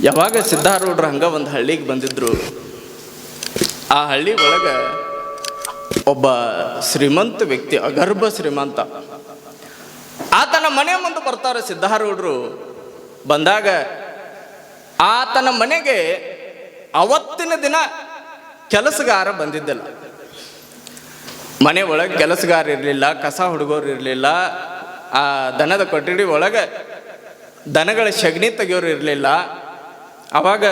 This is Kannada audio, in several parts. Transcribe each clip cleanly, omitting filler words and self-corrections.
ಯಾವಾಗ ಸಿದ್ಧಾರೂಢರು ಹಂಗ ಒಂದು ಹಳ್ಳಿಗೆ ಬಂದಿದ್ರು, ಆ ಹಳ್ಳಿ ಒಳಗೆ ಒಬ್ಬ ಶ್ರೀಮಂತ ವ್ಯಕ್ತಿ, ಅಗರ್ಭ ಶ್ರೀಮಂತ, ಆತನ ಮನೆ ಮುಂದೆ ಬರ್ತಾರೆ ಸಿದ್ಧಾರೂಢರು. ಬಂದಾಗ ಆತನ ಮನೆಗೆ ಅವತ್ತಿನ ದಿನ ಕೆಲಸಗಾರ ಬಂದಿದ್ದಿಲ್ಲ. ಮನೆ ಒಳಗೆ ಕೆಲಸಗಾರ ಇರಲಿಲ್ಲ, ಕಸ ಹುಡುಗೋರು ಇರಲಿಲ್ಲ, ಆ ದನದ ಕೊಠಡಿ ಒಳಗೆ ದನಗಳ ಸಗಣಿ ತೆಗಿಯೋರು ಇರಲಿಲ್ಲ. ಅವಾಗ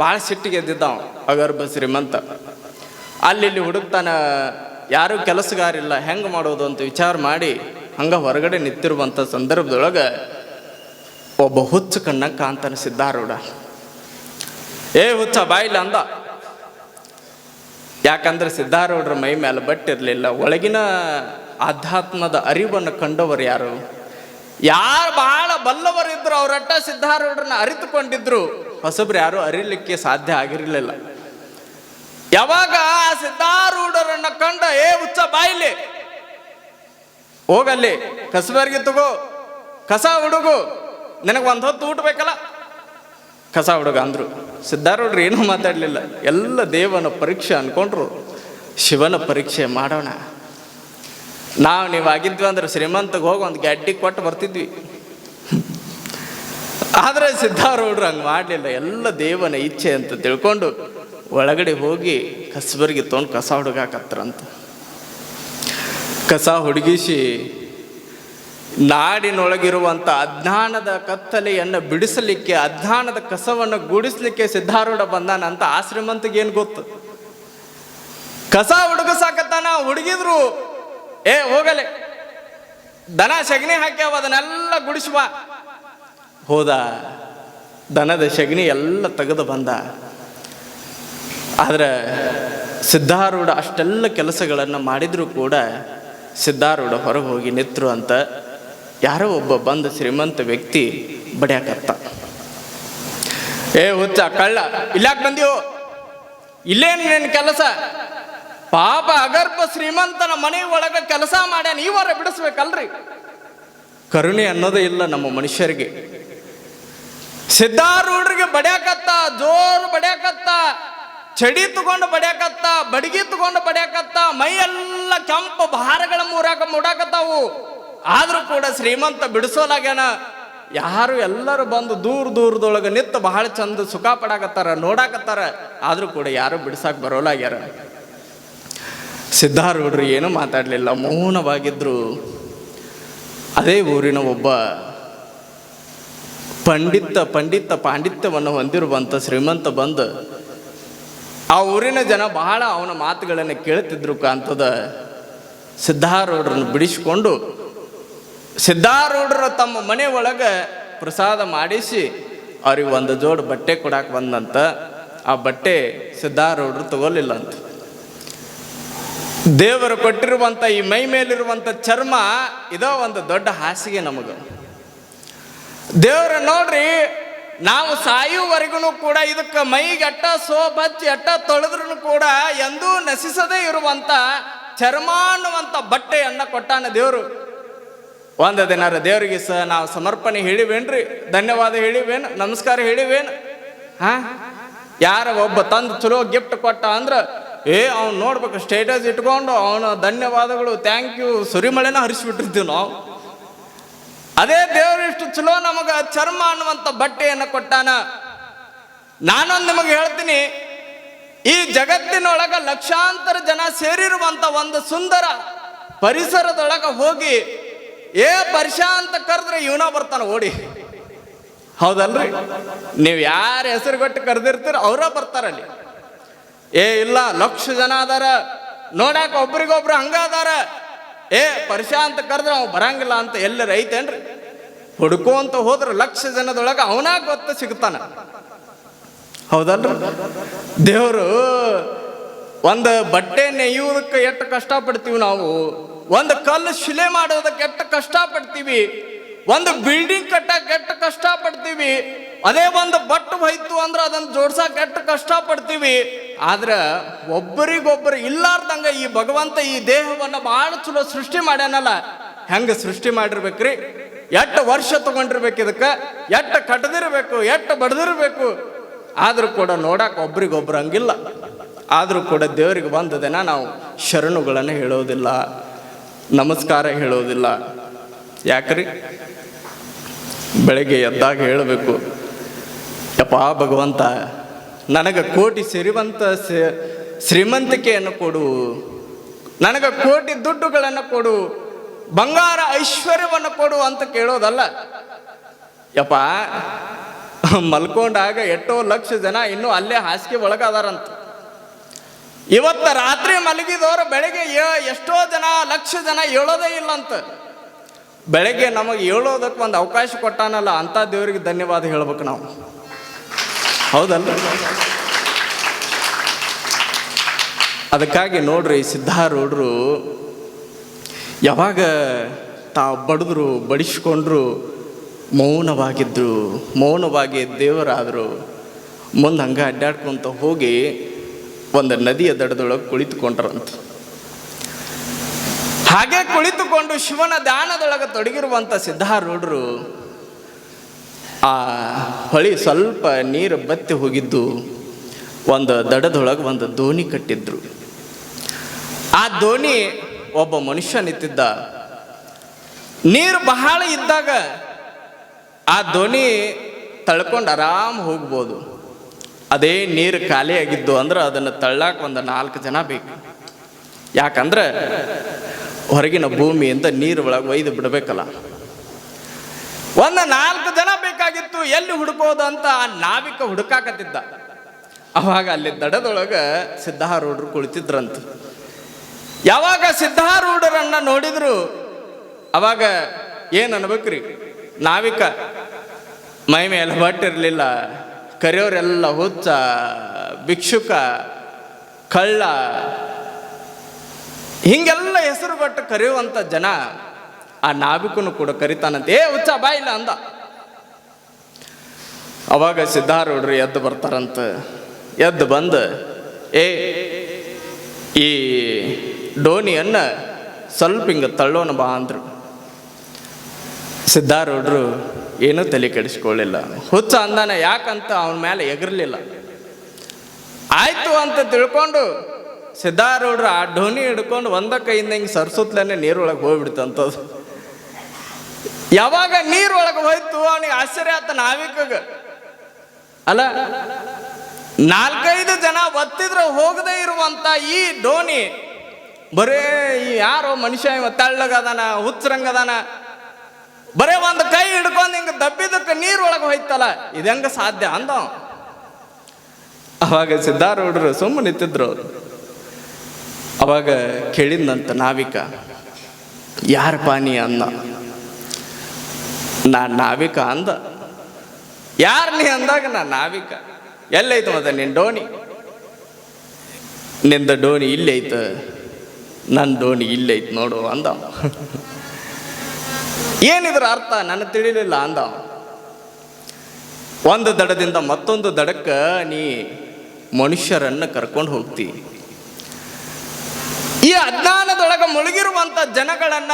ಭಾಳ ಸಿಟ್ಟಿಗೆ ಎದ್ದಿದ್ದ ಅಗರ್ಭ ಶ್ರೀಮಂತ. ಅಲ್ಲಿ ಹುಡುಕ್ತಾನ, ಯಾರೂ ಕೆಲಸಗಾರಿಲ್ಲ, ಹೆಂಗೆ ಮಾಡೋದು ಅಂತ ವಿಚಾರ ಮಾಡಿ ಹಂಗೆ ಹೊರಗಡೆ ನಿಂತಿರುವಂಥ ಸಂದರ್ಭದೊಳಗೆ ಒಬ್ಬ ಹುಚ್ಚ ಕಣ್ಣಂಗೆ ಕಾಂತಾನ ಸಿದ್ಧಾರೂಢ. ಏ ಹುಚ್ಚ ಬಾಯಿಲ್ಲ ಅಂದ. ಯಾಕಂದ್ರೆ ಸಿದ್ಧಾರೂಢರ ಮೈ ಮೇಲೆ ಬಟ್ಟಿರಲಿಲ್ಲ. ಒಳಗಿನ ಆಧ್ಯಾತ್ಮದ ಅರಿವನ್ನು ಕಂಡವರು ಯಾರು ಭಾಳ ಬಲ್ಲವರಿದ್ರು, ಅವರಟ್ಟ ಸಿದ್ಧಾರೂಢರನ್ನ ಅರಿತುಕೊಂಡಿದ್ರು. ಹೊಸಬ್ರು ಯಾರು ಅರಿಲಿಕ್ಕೆ ಸಾಧ್ಯ ಆಗಿರಲಿಲ್ಲ. ಯಾವಾಗ ಆ ಸಿದ್ಧಾರೂಢರನ್ನ ಕಂಡ, ಏ ಹುಚ್ಚ ಬಾಯಿಲಿ, ಹೋಗಲ್ಲಿ ಕಸಬರ್ಗಿ ತಗೋ, ಕಸ ಹುಡುಗು, ನಿನಗೆ ಒಂದು ಹೊತ್ತು ಊಟ ಬೇಕಲ್ಲ, ಕಸ ಹುಡುಗ ಅಂದ್ರು. ಸಿದ್ಧಾರೂಢರು ಏನೂ ಮಾತಾಡಲಿಲ್ಲ. ಎಲ್ಲ ದೇವನ ಪರೀಕ್ಷೆ ಅನ್ಕೊಂಡ್ರು. ಶಿವನ ಪರೀಕ್ಷೆ ಮಾಡೋಣ, ನೀವಾಗಿದ್ವಿ ಅಂದ್ರೆ ಶ್ರೀಮಂತಗೆ ಹೋಗಿ ಒಂದು ಗಡ್ಡಿ ಕೊಟ್ಟು ಬರ್ತಿದ್ವಿ. ಆದರೆ ಸಿದ್ಧಾರೂಢರು ಹಂಗೆ ಮಾಡಲಿಲ್ಲ. ಎಲ್ಲ ದೇವನ ಇಚ್ಛೆ ಅಂತ ತಿಳ್ಕೊಂಡು ಒಳಗಡೆ ಹೋಗಿ ಕಸಬರ್ಗಿ ತೊಗೊಂಡು ಕಸ ಹುಡುಗಾಕತ್ರಂತ. ಕಸ ಹುಡುಗಿಸಿ ನಾಡಿನೊಳಗಿರುವಂಥ ಅಜ್ಞಾನದ ಕತ್ತಲೆಯನ್ನು ಬಿಡಿಸಲಿಕ್ಕೆ, ಅಜ್ಞಾನದ ಕಸವನ್ನು ಗುಡಿಸ್ಲಿಕ್ಕೆ ಸಿದ್ಧಾರೂಢ ಬಂದಾನಂತ ಆ ಶ್ರೀಮಂತಿಗೇನು ಗೊತ್ತು. ಕಸ ಹುಡುಗಸಾಕತ್ತಾನ. ಹುಡುಗಿದ್ರು, ಏ ಹೋಗಲೆ, ದನ ಸಗಣಿ ಹಾಕ್ಯಾವ, ಅದನ್ನೆಲ್ಲ ಗುಡಿಸುವ. ಹೋದ, ದನದ ಸಗಣಿ ಎಲ್ಲ ತೆಗೆದು ಬಂದ. ಆದ್ರೆ ಸಿದ್ಧಾರೂಢ ಅಷ್ಟೆಲ್ಲ ಕೆಲಸಗಳನ್ನು ಮಾಡಿದ್ರು ಕೂಡ ಸಿದ್ಧಾರೂಢ ಹೊರಗೆ ಹೋಗಿ ನಿಂತರು ಅಂತ ಯಾರೋ ಒಬ್ಬ ಬಂದ ಶ್ರೀಮಂತ ವ್ಯಕ್ತಿ ಬಡಿಯಾಕತ್ತ. ಏ ಹುಚ್ಚ ಕಳ್ಳ, ಇಲ್ಲಾಕ್ ಬಂದೀವು, ಇಲ್ಲೇನು ನಿನ್ನ ಕೆಲಸ? ಪಾಪ ಅಗರ್ಭ ಶ್ರೀಮಂತನ ಮನೆ ಒಳಗೆ ಕೆಲಸ ಮಾಡ್ಯಾನ, ಇವರ ಬಿಡಿಸ್ಬೇಕಲ್ರಿ. ಕರುಣೆ ಅನ್ನೋದೇ ಇಲ್ಲ ನಮ್ಮ ಮನುಷ್ಯರಿಗೆ. ಸಿದ್ಧಾರೂಢರಿಗೆ ಬಡಿಯಾಕತ್ತ, ಜೋರು ಬಡಿಯಾಕತ್ತ, ಚಡಿ ತಗೊಂಡು ಬಡಿಯಾಕತ್ತ, ಬಡಗಿ ತಗೊಂಡು ಬಡಿಯಾಕತ್ತ, ಮೈಯೆಲ್ಲ ಕೆಂಪು ಭಾರಗಳ ಮೂಡಾಕತ್ತಾವು. ಆದ್ರೂ ಕೂಡ ಶ್ರೀಮಂತ ಬಿಡಿಸೋಲಾಗ್ಯಾನ. ಯಾರು ಎಲ್ಲರೂ ಬಂದು ದೂರದೊಳಗೆ ನಿಂತು ಬಹಳ ಚಂದ ಸುಖ ಪಡಾಕತ್ತಾರ, ನೋಡಾಕತ್ತಾರ. ಆದ್ರೂ ಕೂಡ ಯಾರು ಬಿಡಿಸಾಕ್ ಬರೋಲಾಗ್ಯಾರ. ಸಿದ್ಧಾರೂಢರು ಏನೂ ಮಾತಾಡಲಿಲ್ಲ, ಮೌನವಾಗಿದ್ರು. ಅದೇ ಊರಿನ ಒಬ್ಬ ಪಾಂಡಿತ್ಯವನ್ನು ಹೊಂದಿರುವಂಥ ಶ್ರೀಮಂತ ಬಂದು ಆ ಊರಿನ ಜನ ಬಹಳ ಅವನ ಮಾತುಗಳನ್ನು ಕೇಳ್ತಿದ್ರು ಕಾಂತದ. ಸಿದ್ಧಾರೂಢರನ್ನು ಬಿಡಿಸಿಕೊಂಡು ಸಿದ್ಧಾರೂಢರ ತಮ್ಮ ಮನೆ ಒಳಗೆ ಪ್ರಸಾದ ಮಾಡಿಸಿ ಅವ್ರಿಗೆ ಒಂದು ಜೋಡು ಬಟ್ಟೆ ಕೊಡಾಕ್ ಬಂದಂತ. ಆ ಬಟ್ಟೆ ಸಿದ್ಧಾರೂಢರು ತಗೋಲಿಲ್ಲ ಅಂತ. ದೇವರು ಕೊಟ್ಟಿರುವಂಥ ಈ ಮೈ ಮೇಲಿರುವಂಥ ಚರ್ಮ ಇದೋ ಒಂದು ದೊಡ್ಡ ಹಾಸಿಗೆ ನಮಗೆ. ದೇವ್ರ ನೋಡ್ರಿ, ನಾವು ಸಾಯುವವರೆಗೂ ಕೂಡ ಇದಕ್ಕೆ ಮೈಗೆ ಅಟ್ಟ ಸೋಪ್ ಹಚ್ಚಿ ಅಟ್ಟ ತೊಳೆದ್ರೂ ಕೂಡ ಎಂದೂ ನಶಿಸದೇ ಇರುವಂಥ ಚರ್ಮ ಅನ್ನುವಂಥ ಬಟ್ಟೆಯನ್ನು ಕೊಟ್ಟಾನ ದೇವರು. ಒಂದು ದಿನಾರ ದೇವ್ರಿಗೆ ನಾವು ಸಮರ್ಪಣೆ ಹೇಳಿವೇನ್ರಿ, ಧನ್ಯವಾದ ಹೇಳಿವೇನು, ನಮಸ್ಕಾರ ಹೇಳಿವೇನು? ಯಾರ ಒಬ್ಬ ತಂದು ಚಲೋ ಗಿಫ್ಟ್ ಕೊಟ್ಟ ಅಂದ್ರೆ ಅವ್ನು ನೋಡ್ಬೇಕು, ಸ್ಟೇಟಸ್ ಇಟ್ಕೊಂಡು ಅವನ ಧನ್ಯವಾದಗಳು, ಥ್ಯಾಂಕ್ ಯು, ಸುರಿಮಳೆನ ಹರಿಸ್ಬಿಟ್ಟಿರ್ತೀವಿ ನಾವು. ಅದೇ ದೇವರು ಇಷ್ಟು ಚಲೋ ನಮಗ ಚರ್ಮ ಅನ್ನುವಂಥ ಬಟ್ಟೆಯನ್ನು ಕೊಟ್ಟಾನ. ನಾನೊಂದು ನಿಮಗೆ ಹೇಳ್ತೀನಿ, ಈ ಜಗತ್ತಿನೊಳಗ ಲಕ್ಷಾಂತರ ಜನ ಸೇರಿರುವಂಥ ಒಂದು ಸುಂದರ ಪರಿಸರದೊಳಗೆ ಹೋಗಿ ಪರಿಷ ಅಂತ ಕರೆದ್ರೆ ಇವನ ಬರ್ತಾನ ಓಡಿ. ಹೌದಲ್ರಿ? ನೀವು ಯಾರ ಹೆಸರು ಕೊಟ್ಟು ಕರೆದಿರ್ತೀರ ಅವರ ಬರ್ತಾರಲ್ಲಿ. ಇಲ್ಲ, ಲಕ್ಷ ಜನ ಅದಾರ, ನೋಡಾಕ ಒಬ್ರಿಗೊಬ್ರು ಹಂಗ ಅದಾರ. ಪರಿಷ ಅಂತ ಕರೆದ್ರೆ ಅವ್ ಬರಂಗಿಲ್ಲ ಅಂತ ಎಲ್ಲರ ಐತೇನ್ರಿ? ಹುಡ್ಕೋಂತ ಹೋದ್ರೆ ಲಕ್ಷ ಜನದೊಳಗೆ ಅವನ ಗೊತ್ತ ಸಿಗ್ತಾನ. ಹೌದಲ್ರಿ? ದೇವರು ಒಂದು ಬಟ್ಟೆ ನೆಯ್ಯುವುದಕ್ಕೆ ಎಷ್ಟು ಕಷ್ಟಪಡ್ತೀವಿ ನಾವು, ಒಂದು ಕಲ್ಲು ಶಿಲೆ ಮಾಡೋದಕ್ಕೆ ಎಷ್ಟು ಕಷ್ಟಪಡ್ತೀವಿ, ಒಂದು ಬಿಲ್ಡಿಂಗ್ ಕಟ್ಟಕ್ಕೆ ಎಷ್ಟು ಕಷ್ಟಪಡ್ತೀವಿ, ಅದೇ ಒಂದು ಬಟ್ಟು ಹೋಯ್ತು ಅಂದ್ರೆ ಅದನ್ನು ಜೋಡ್ಸಕ್ಕೆ ಎಷ್ಟು ಕಷ್ಟಪಡ್ತೀವಿ. ಆದ್ರೆ ಒಬ್ಬರಿಗೊಬ್ಬರು ಇಲ್ಲಾರ್ದಂಗ ಈ ಭಗವಂತ ಈ ದೇಹವನ್ನು ಬಹಳ ಚಲೋ ಸೃಷ್ಟಿ ಮಾಡ್ಯಾನಲ್ಲ, ಹೆಂಗೆ ಸೃಷ್ಟಿ ಮಾಡಿರ್ಬೇಕ್ರಿ? ಎಷ್ಟು ವರ್ಷ ತಗೊಂಡಿರ್ಬೇಕು, ಇದಕ್ಕೆ ಎಷ್ಟು ಕಟ್ಟದಿರ್ಬೇಕು, ಎಷ್ಟು ಬಡ್ದಿರ್ಬೇಕು. ಆದರೂ ಕೂಡ ನೋಡಕ್ಕೆ ಒಬ್ರಿಗೊಬ್ರು ಹಂಗಿಲ್ಲ. ಆದರೂ ಕೂಡ ದೇವರಿಗೆ ಬಂದ ದಿನ ನಾವು ಶರಣುಗಳನ್ನು ಹೇಳೋದಿಲ್ಲ, ನಮಸ್ಕಾರ ಹೇಳೋದಿಲ್ಲ. ಯಾಕ್ರಿ? ಬೆಳಗ್ಗೆ ಎದ್ದಾಗ ಹೇಳಬೇಕು, ಯಪ್ಪ ಭಗವಂತ ನನಗೆ ಕೋಟಿ ಶ್ರೀಮಂತಿಕೆಯನ್ನು ಕೊಡು, ನನಗೆ ಕೋಟಿ ದುಡ್ಡುಗಳನ್ನು ಕೊಡು, ಬಂಗಾರ ಐಶ್ವರ್ಯವನ್ನು ಕೊಡು ಅಂತ ಕೇಳೋದಲ್ಲ. ಯಪ್ಪ ಮಲ್ಕೊಂಡಾಗ ಎಷ್ಟೋ ಲಕ್ಷ ಜನ ಇನ್ನೂ ಅಲ್ಲೇ ಹಾಸಿಗೆ ಒಳಗದಾರಂತ. ಇವತ್ತು ರಾತ್ರಿ ಮಲಗಿದವರು ಬೆಳಗ್ಗೆ ಎಷ್ಟೋ ಜನ ಲಕ್ಷ ಜನ ಹೇಳೋದೇ ಇಲ್ಲ ಅಂತ. ಬೆಳಗ್ಗೆ ನಮಗೆ ಹೇಳೋದಕ್ಕೆ ಒಂದು ಅವಕಾಶ ಕೊಟ್ಟಾನಲ್ಲ, ಅಂತ ದೇವರಿಗೆ ಧನ್ಯವಾದ ಹೇಳ್ಬೇಕು ನಾವು. ಹೌದಲ್ಲ? ಅದಕ್ಕಾಗಿ ನೋಡ್ರಿ, ಸಿದ್ಧಾರೂಢರು ಯಾವಾಗ ತಾವು ಬಡಿದ್ರು ಬಡಿಸ್ಕೊಂಡ್ರು ಮೌನವಾಗಿದ್ರು, ಮೌನವಾಗಿ ದೇವರಾದರು. ಮುಂದೆ ಹಂಗೆ ಅಡ್ಡಾಡ್ಕೊಂತ ಹೋಗಿ ಒಂದು ನದಿಯ ದಡದೊಳಗೆ ಕುಳಿತುಕೊಂಡ್ರಂತ. ಹಾಗೆ ಕುಳಿತುಕೊಂಡು ಶಿವನ ಧ್ಯಾನದೊಳಗೆ ತೊಡಗಿರುವಂಥ ಸಿದ್ಧಾರೂಢರು ಆ ಹೊಳಿ ಸ್ವಲ್ಪ ನೀರು ಬತ್ತಿ ಹೋಗಿದ್ದು ಒಂದು ದಡದೊಳಗೆ ಒಂದು ದೋಣಿ ಕಟ್ಟಿದ್ರು. ಆ ದೋಣಿ ಒಬ್ಬ ಮನುಷ್ಯ ನಿಂತಿದ್ದ. ನೀರು ಬಹಳ ಇದ್ದಾಗ ಆ ದೋಣಿ ತಳ್ಕೊಂಡು ಆರಾಮ್ ಹೋಗ್ಬೋದು. ಅದೇ ನೀರು ಖಾಲಿ ಆಗಿದ್ದು ಅಂದ್ರೆ ಅದನ್ನು ತಳ್ಳಾಕ ಒಂದು 4 ಜನ ಬೇಕು. ಯಾಕಂದ್ರೆ ಹೊರಗಿನ ಭೂಮಿಯಿಂದ ನೀರು ಒಳಗೆ ಒಯ್ದು ಬಿಡಬೇಕಲ್ಲ. ಒಂದು 4 ಜನ ಬೇಕಾಗಿತ್ತು. ಎಲ್ಲಿ ಹುಡುಕೋದು ಅಂತ ಆ ನಾವಿಕ ಹುಡುಕಾಕತ್ತಿದ್ದ. ಅವಾಗ ಅಲ್ಲಿ ದಡದೊಳಗೆ ಸಿದ್ಧಾರೂಢರು ಕುಳಿತಿದ್ರಂತ. ಯಾವಾಗ ಸಿದ್ಧಾರೂಢರನ್ನ ನೋಡಿದ್ರು ಅವಾಗ ಏನು ಅನ್ಬೇಕ್ರಿ, ನಾವಿಕ ಮೈ ಮೇಲೆ ಬಟ್ಟಿರಲಿಲ್ಲ, ಕರೆಯೋರೆಲ್ಲ ಹುಚ್ಚ, ಭಿಕ್ಷುಕ, ಕಳ್ಳ, ಹಿಂಗೆಲ್ಲ ಹೆಸರು ಬಟ್ಟು ಕರೆಯುವಂಥ ಜನ ಆ ನಾವಿಕನು ಕೂಡ ಕರಿತಾನಂತೆ. ಹುಚ್ಚ ಬಾ ಇಲ್ಲ ಅಂದ. ಅವಾಗ ಸಿದ್ಧಾರೂಢರು ಎದ್ದು ಬರ್ತಾರಂತ. ಎದ್ದು ಬಂದು ಈ ಡೋಣಿಯನ್ನು ಸ್ವಲ್ಪ ಹಿಂಗೆ ತಳ್ಳೋಣ ಬಾ ಅಂದರು. ಸಿದ್ಧಾರೂಢರು ಏನೂ ತಲೆ ಕೆಡಿಸ್ಕೊಳ್ಳಿಲ್ಲ. ಹುಚ್ಚ ಅಂದಾನ ಯಾಕಂತ ಅವನ ಮೇಲೆ ಎಗರ್ಲಿಲ್ಲ. ಆಯ್ತು ಅಂತ ತಿಳ್ಕೊಂಡು ಸಿದ್ಧಾರೂಢರು ಆ ಡೋಣಿ ಹಿಡ್ಕೊಂಡು ಒಂದ ಕೈಯಿಂದ ಹಿಂಗೆ ಸರ್ಸುತ್ತಲೇ ನೀರೊಳಗೆ ಹೋಗ್ಬಿಡ್ತಂಥದ್ದು. ಯಾವಾಗ ನೀರೊಳಗೆ ಹೋಯ್ತು ಅವನಿಗೆ ಆಶ್ಚರ್ಯ ಆತ ನಾವಿಕಗೆ. ಅಲ್ಲ, 4-5 ಜನ ಒತ್ತಿದ್ರೆ ಹೋಗದೇ ಇರುವಂತ ಈ ಡೋಣಿ ಬರೇ ಯಾರೋ ಮನುಷ್ಯ ತೆಳ್ಳಗದಾನ, ಹುಚ್ಚರಂಗದಾನ, ಬರೇ ಒಂದು ಕೈ ಹಿಡ್ಕೊಂಡು ಹಿಂಗೆ ದಬ್ಬಿದಕ್ಕೆ ನೀರೊಳಗೆ ಹೋಯ್ತಲ್ಲ, ಇದೆಂಗ ಸಾಧ್ಯ ಅಂದ. ಅವಾಗ ಸಿದ್ಧಾರೂಢರು ಸುಮ್ಮನೆ ನಿಂತಿದ್ರು. ಅವರು ಅವಾಗ ಕೇಳಿದ್ನಂತ ನಾವಿಕ, ಯಾರಪ್ಪ ನೀ ಅಂದ. ನಾವಿಕ ಅಂದ. ಯಾರು ನೀ ಅಂದಾಗ ನಾವಿಕ. ಎಲ್ಲೈತು ಮತ್ತೆ ನಿನ್ನ ಡೋಣಿ? ನಿಂದ ಡೋಣಿ ಇಲ್ಲೈತ, ನನ್ನ ಡೋಣಿ ಇಲ್ಲೈತ್ ನೋಡು ಅಂದ. ಏನಿದ್ರ ಅರ್ಥ ನನಗೆ ತಿಳಿಲಿಲ್ಲ ಅಂದ. ಒಂದು ದಡದಿಂದ ಮತ್ತೊಂದು ದಡಕ್ಕೆ ನೀ ಮನುಷ್ಯರನ್ನು ಕರ್ಕೊಂಡು ಹೋಗ್ತಿ. ಈ ಅಜ್ಞಾನದೊಳಗೆ ಮುಳುಗಿರುವಂಥ ಜನಗಳನ್ನ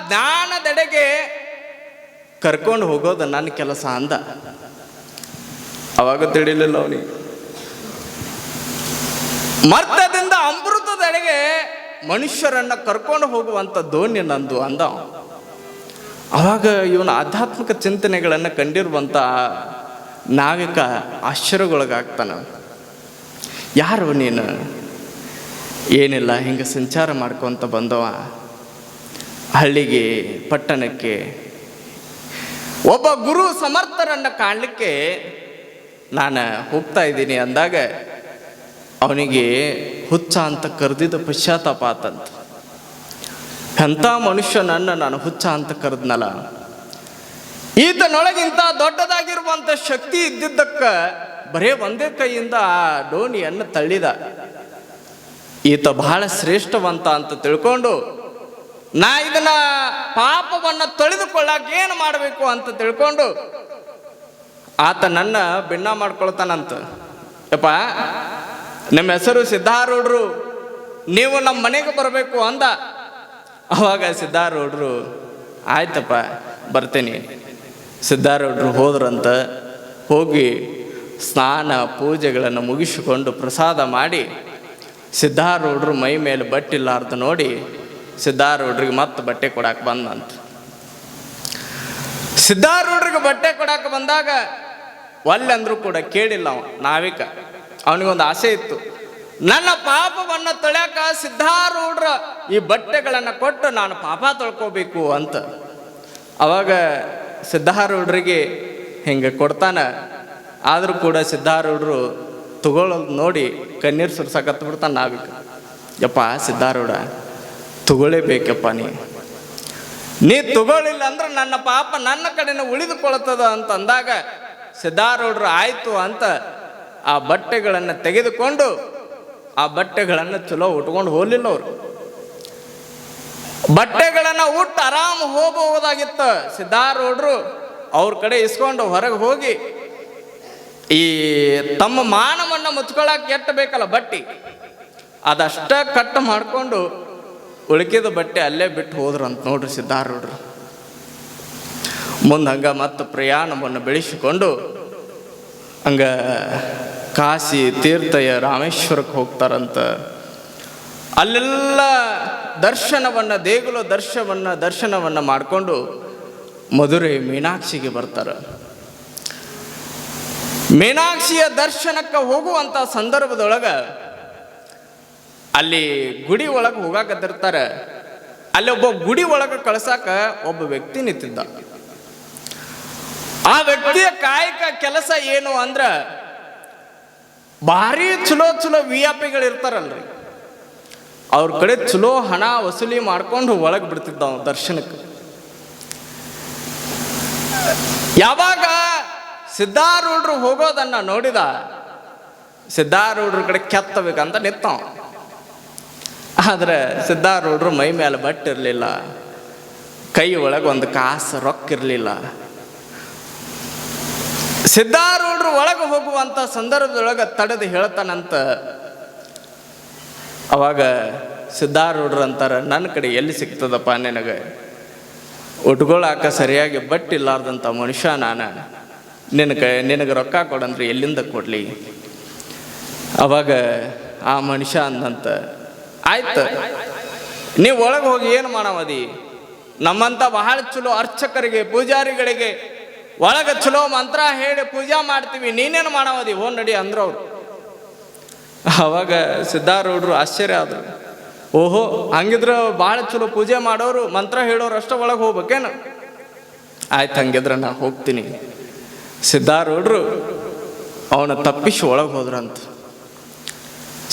ಜ್ಞಾನದೆಡೆಗೆ ಕರ್ಕೊಂಡು ಹೋಗೋದು ನನ್ನ ಕೆಲಸ ಅಂದ. ಅವಾಗ ತಿಳಿಲಿಲ್ಲ ಅವನಿಗೆ. ಮರ್ತ್ಯದಿಂದ ಅಮೃತದೆಡೆಗೆ ಮನುಷ್ಯರನ್ನ ಕರ್ಕೊಂಡು ಹೋಗುವಂಥ ದೋಣಿ ನಂದು ಅಂದ. ಅವಾಗ ಇವನ ಆಧ್ಯಾತ್ಮಿಕ ಚಿಂತನೆಗಳನ್ನು ಕಂಡಿರುವಂಥ ನಾವಿಕ ಆಶ್ಚರ್ಯಗೊಳಗಾಗ್ತಾನ. ಯಾರು ನೀನು? ಏನಿಲ್ಲ, ಹಿಂಗೆ ಸಂಚಾರ ಮಾಡ್ಕೊತ ಬಂದವ ಹಳ್ಳಿಗೆ, ಪಟ್ಟಣಕ್ಕೆ. ಒಬ್ಬ ಗುರು ಸಮರ್ಥರನ್ನು ಕಾಣಲಿಕ್ಕೆ ನಾನು ಹೋಗ್ತಾ ಇದ್ದೀನಿ ಅಂದಾಗ ಅವನಿಗೆ ಹುಚ್ಚ ಅಂತ ಕರೆದಿದ್ದ ಪಶ್ಚಾತ್ತಾಪ ಆತಂತ. ಎಂಥ ಮನುಷ್ಯನನ್ನು ನಾನು ಹುಚ್ಚ ಅಂತ ಕರೆದ್ನಲ್ಲ. ಈತನೊಳಗಿಂತ ದೊಡ್ಡದಾಗಿರುವಂಥ ಶಕ್ತಿ ಇದ್ದಿದ್ದಕ್ಕೆ ಬರೇ ಒಂದೇ ಕೈಯಿಂದ ಆ ಡೋಣಿಯನ್ನು ತಳ್ಳಿದ. ಈತ ಬಹಳ ಶ್ರೇಷ್ಠವಂತ ಅಂತ ತಿಳ್ಕೊಂಡು ನಾ ಇದನ್ನ ಪಾಪವನ್ನು ತೊಳೆದುಕೊಳ್ಳಕ್ಕೆ ಏನು ಮಾಡಬೇಕು ಅಂತ ತಿಳ್ಕೊಂಡು ಆತ ನನ್ನ ಭಿನ್ನ ಮಾಡ್ಕೊಳ್ತಾನಂತ. ಯಪ್ಪ, ನಿಮ್ಮ ಹೆಸರು ಸಿದ್ಧಾರೂಢರು, ನೀವು ನಮ್ಮ ಮನೆಗೆ ಬರಬೇಕು ಅಂದ. ಅವಾಗ ಸಿದ್ಧಾರೂಢರು, ಆಯ್ತಪ್ಪ ಬರ್ತೀನಿ. ಸಿದ್ಧಾರೂಢರು ಹೋದ್ರಂತ. ಹೋಗಿ ಸ್ನಾನ ಪೂಜೆಗಳನ್ನು ಮುಗಿಸಿಕೊಂಡು ಪ್ರಸಾದ ಮಾಡಿ ಸಿದ್ಧಾರೂಢರು ಮೈ ಮೇಲೆ ಬಟ್ಟಿಲ್ಲಾರ್ದು ನೋಡಿ ಸಿದ್ಧಾರೂಢರಿಗೆ ಮತ್ತೆ ಬಟ್ಟೆ ಕೊಡಕ್ಕೆ ಬಂದಂತ. ಸಿದ್ಧಾರೂಢರಿಗೆ ಬಟ್ಟೆ ಕೊಡಕ್ಕೆ ಬಂದಾಗ ಒಲ್ಲೆಂದ್ರೂ ಕೂಡ ಕೇಳಿಲ್ಲ ಅವ ನಾವಿಕ. ಅವನಿಗೊಂದು ಆಸೆ ಇತ್ತು, ನನ್ನ ಪಾಪವನ್ನು ತೊಳ್ಯಾಕ ಸಿದ್ಧಾರೂಢರ ಈ ಬಟ್ಟೆಗಳನ್ನು ಕೊಟ್ಟು ನಾನು ಪಾಪ ತೊಳ್ಕೋಬೇಕು ಅಂತ. ಅವಾಗ ಸಿದ್ಧಾರೂಢರಿಗೆ ಹಿಂಗೆ ಕೊಡ್ತಾನೆ. ಆದರೂ ಕೂಡ ಸಿದ್ಧಾರೂಢರು ತಗೊಳ್ಳೋದು ನೋಡಿ ಕಣ್ಣೀರು ಸುರ್ಸಕತ್ತು ಬಿಡ್ತಾನೆ ನಾವಿಕ. ಯಪ್ಪ ಸಿದ್ಧಾರೂಢ, ತಗೊಳ್ಳೇಬೇಕಪ್ಪ, ನೀ ತಗೊಳ್ಳಿಲ್ಲ ಅಂದ್ರೆ ನನ್ನ ಪಾಪ ನನ್ನ ಕಡೆನ ಉಳಿದುಕೊಳ್ತದ ಅಂತ ಅಂದಾಗ ಸಿದ್ಧಾರೂಢರು ಆಯ್ತು ಅಂತ ಆ ಬಟ್ಟೆಗಳನ್ನು ತೆಗೆದುಕೊಂಡು ಆ ಬಟ್ಟೆಗಳನ್ನು ಚಲೋ ಉಟ್ಕೊಂಡು ಹೋಗಲಿಲ್ಲ. ಅವರು ಬಟ್ಟೆಗಳನ್ನು ಉಟ್ಟು ಆರಾಮ್ ಹೋಗಬಹುದಾಗಿತ್ತು. ಸಿದ್ಧಾರೂಢರು ಅವ್ರ ಕಡೆ ಇಸ್ಕೊಂಡು ಹೊರಗೆ ಹೋಗಿ ಈ ತಮ್ಮ ಮಾನವನ್ನು ಮುಚ್ಕೊಳಕ್ಕೆ ಎಟ್ಟು ಬೇಕಲ್ಲ ಬಟ್ಟೆ, ಅದಷ್ಟ ಕಟ್ ಮಾಡಿಕೊಂಡು ಉಳಿಕಿದ ಬಟ್ಟೆ ಅಲ್ಲೇ ಬಿಟ್ಟು ಹೋದ್ರು ಅಂತ ನೋಡ್ರಿ ಸಿದ್ಧಾರೂಢರು. ಮುಂದೆ ಹಂಗ ಮತ್ತು ಪ್ರಯಾಣವನ್ನು ಬೆಳೆಸಿಕೊಂಡು ಹಂಗ ಕಾಶಿ ತೀರ್ಥಯ ರಾಮೇಶ್ವರಕ್ಕೆ ಹೋಗ್ತಾರಂತ. ಅಲ್ಲೆಲ್ಲ ದೇಗುಲ ದರ್ಶನವನ್ನು ಮಾಡಿಕೊಂಡು ಮಧುರೈ ಮೀನಾಕ್ಷಿಗೆ ಬರ್ತಾರೆ. ಮೀನಾಕ್ಷಿಯ ದರ್ಶನಕ್ಕೆ ಹೋಗುವಂಥ ಸಂದರ್ಭದೊಳಗೆ ಅಲ್ಲಿ ಗುಡಿ ಒಳಗೆ ಹೋಗಾಕತ್ತಿರ್ತಾರೆ. ಅಲ್ಲಿ ಒಬ್ಬ ಗುಡಿ ಒಳಗೆ ಕಳ್ಸಾಕ ಒಬ್ಬ ವ್ಯಕ್ತಿ ನಿಂತಿದ್ದ. ಆ ವ್ಯಕ್ತಿಯ ಕಾಯಕ ಕೆಲಸ ಏನು ಅಂದ್ರ ಭಾರಿ ಚಲೋ VIP ಇರ್ತಾರಲ್ರಿ, ಅವ್ರ ಕಡೆ ಚಲೋ ಹಣ ವಸೂಲಿ ಮಾಡ್ಕೊಂಡು ಒಳಗೆ ಬಿಡ್ತಿದ್ದ ಅವ ದರ್ಶನಕ್ಕೆ. ಯಾವಾಗ ಸಿದ್ಧಾರೂಢರು ಹೋಗೋದನ್ನ ನೋಡಿದ ಸಿದ್ಧಾರೂಢರ ಕಡೆ ಕೆತ್ತಬೇಕಂತ ನಿಂತವ. ಆದ್ರೆ ಸಿದ್ಧಾರೂಢರು ಮೈ ಮೇಲೆ ಬಟ್ಟಿರ್ಲಿಲ್ಲ, ಕೈ ಒಳಗೆ ಒಂದು ಕಾಸು ರೊಕ್ಕ ಇರಲಿಲ್ಲ. ಸಿದ್ಧಾರೂಢರು ಒಳಗೆ ಹೋಗುವಂತ ಸಂದರ್ಭದೊಳಗೆ ತಡೆದು ಹೇಳ್ತಾನಂತ. ಅವಾಗ ಸಿದ್ಧಾರೂಢರು ಅಂತಾರ, ನನ್ನ ಕಡೆ ಎಲ್ಲಿ ಸಿಗ್ತದಪ್ಪ ನಿನಗೆ, ಉಟ್ಕೊಳಾಕ ಸರಿಯಾಗಿ ಬಟ್ಟಿಲ್ಲಾರ್ದಂಥ ಮನುಷ್ಯ ನಾನು, ನಿನಗೆ ರೊಕ್ಕ ಕೊಡಂದ್ರೆ ಎಲ್ಲಿಂದ ಕೊಡ್ಲಿ. ಅವಾಗ ಆ ಮನುಷ್ಯ ಅಂದಂತ, ಆಯ್ತು ನೀವು ಒಳಗೆ ಹೋಗಿ ಏನು ಮಾಡವದಿ, ನಮ್ಮಂತ ಬಹಳ ಚಲೋ ಅರ್ಚಕರಿಗೆ ಪೂಜಾರಿಗಳಿಗೆ ಒಳಗೆ ಚಲೋ ಮಂತ್ರ ಹೇಳಿ ಪೂಜಾ ಮಾಡ್ತೀವಿ, ನೀನೇನು ಮಾಡವದಿ, ಓ ನಡಿ ಅಂದ್ರು ಅವ್ರು. ಅವಾಗ ಸಿದ್ಧಾರೂಢರು ಆಶ್ಚರ್ಯ ಆದ್ರು. ಓಹೋ, ಹಂಗಿದ್ರೆ ಭಾಳ ಚಲೋ ಪೂಜೆ ಮಾಡೋರು ಮಂತ್ರ ಹೇಳೋರು ಅಷ್ಟ ಒಳಗೆ ಹೋಗ್ಬೇಕೇನು? ಆಯ್ತು, ಹಂಗಿದ್ರೆ ನಾ ಹೋಗ್ತೀನಿ. ಸಿದ್ಧಾರೂಢರು ಅವನ ತಪ್ಪಿಸಿ ಒಳಗೆ ಹೋದ್ರಂತ.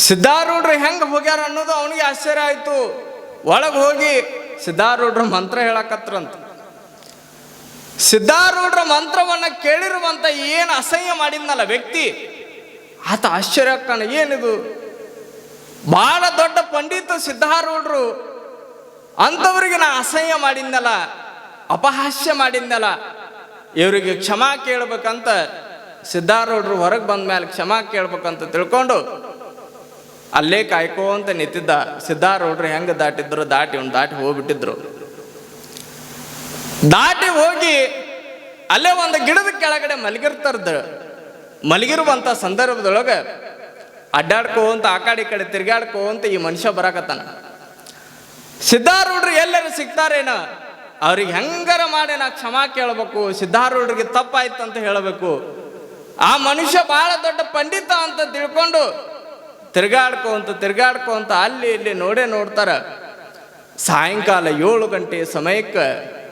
ಸಿದ್ಧಾರೂಢರು ಹೆಂಗೆ ಹೋಗ್ಯಾರ ಅನ್ನೋದು ಅವನಿಗೆ ಆಶ್ಚರ್ಯ ಆಯ್ತು. ಒಳಗೆ ಹೋಗಿ ಸಿದ್ಧಾರೂಢರು ಮಂತ್ರ ಹೇಳಕತ್ರಂತ. ಸಿದ್ಧಾರೂಢರ ಮಂತ್ರವನ್ನ ಕೇಳಿರುವಂತ ಏನು ಅಸಹ್ಯ ಮಾಡಿದ್ನಲ್ಲ ವ್ಯಕ್ತಿ, ಆತ ಆಶ್ಚರ್ಯ ಕಾಣ, ಏನಿದು ಬಹಳ ದೊಡ್ಡ ಪಂಡಿತ ಸಿದ್ಧಾರೂಢರು, ಅಂಥವ್ರಿಗೆ ನಾ ಅಸಹ್ಯ ಮಾಡಿದ್ನಲ್ಲ, ಅಪಹಾಸ್ಯ ಮಾಡಿದ್ನಲ್ಲ, ಇವರಿಗೆ ಕ್ಷಮಾ ಕೇಳ್ಬೇಕಂತ ಸಿದ್ಧಾರೂಢರು ಹೊರಗೆ ಬಂದ ಮೇಲೆ ಕ್ಷಮಾ ಕೇಳ್ಬೇಕಂತ ತಿಳ್ಕೊಂಡು ಅಲ್ಲೇ ಕಾಯ್ಕೋಂತ ನಿಂತಿದ್ದ. ಸಿದ್ಧಾರೂಢರು ಹೆಂಗೆ ದಾಟಿ ಹೋಗ್ಬಿಟ್ಟಿದ್ರು. ದಾಟಿ ಹೋಗಿ ಅಲ್ಲೇ ಒಂದು ಗಿಡದ ಕೆಳಗಡೆ ಮಲಗಿರುವಂತ ಸಂದರ್ಭದೊಳಗೆ ಅಡ್ಡಾಡ್ಕೋಂತ ಆ ಕಡೆ ತಿರ್ಗಾಡ್ಕೋಂತ ಈ ಮನುಷ್ಯ ಬರಾಕತ್ತಾನ. ಸಿದ್ಧಾರೂಢರು ಎಲ್ಲರೂ ಸಿಗ್ತಾರೇನ, ಅವ್ರಿಗೆ ಹೆಂಗಾರ ಮಾಡಿ ನಾ ಕ್ಷಮಾ ಕೇಳಬೇಕು, ಸಿದ್ಧಾರೂಢರಿಗೆ ತಪ್ಪಾಯ್ತು ಅಂತ ಹೇಳಬೇಕು. ಆ ಮನುಷ್ಯ ಬಹಳ ದೊಡ್ಡ ಪಂಡಿತ ಅಂತ ತಿಳ್ಕೊಂಡು ತಿರ್ಗಾಡ್ಕೋಂತ ಅಲ್ಲಿ ಇಲ್ಲಿ ನೋಡ್ತಾರ. ಸಾಯಂಕಾಲ 7 ಗಂಟೆ ಸಮಯಕ್ಕೆ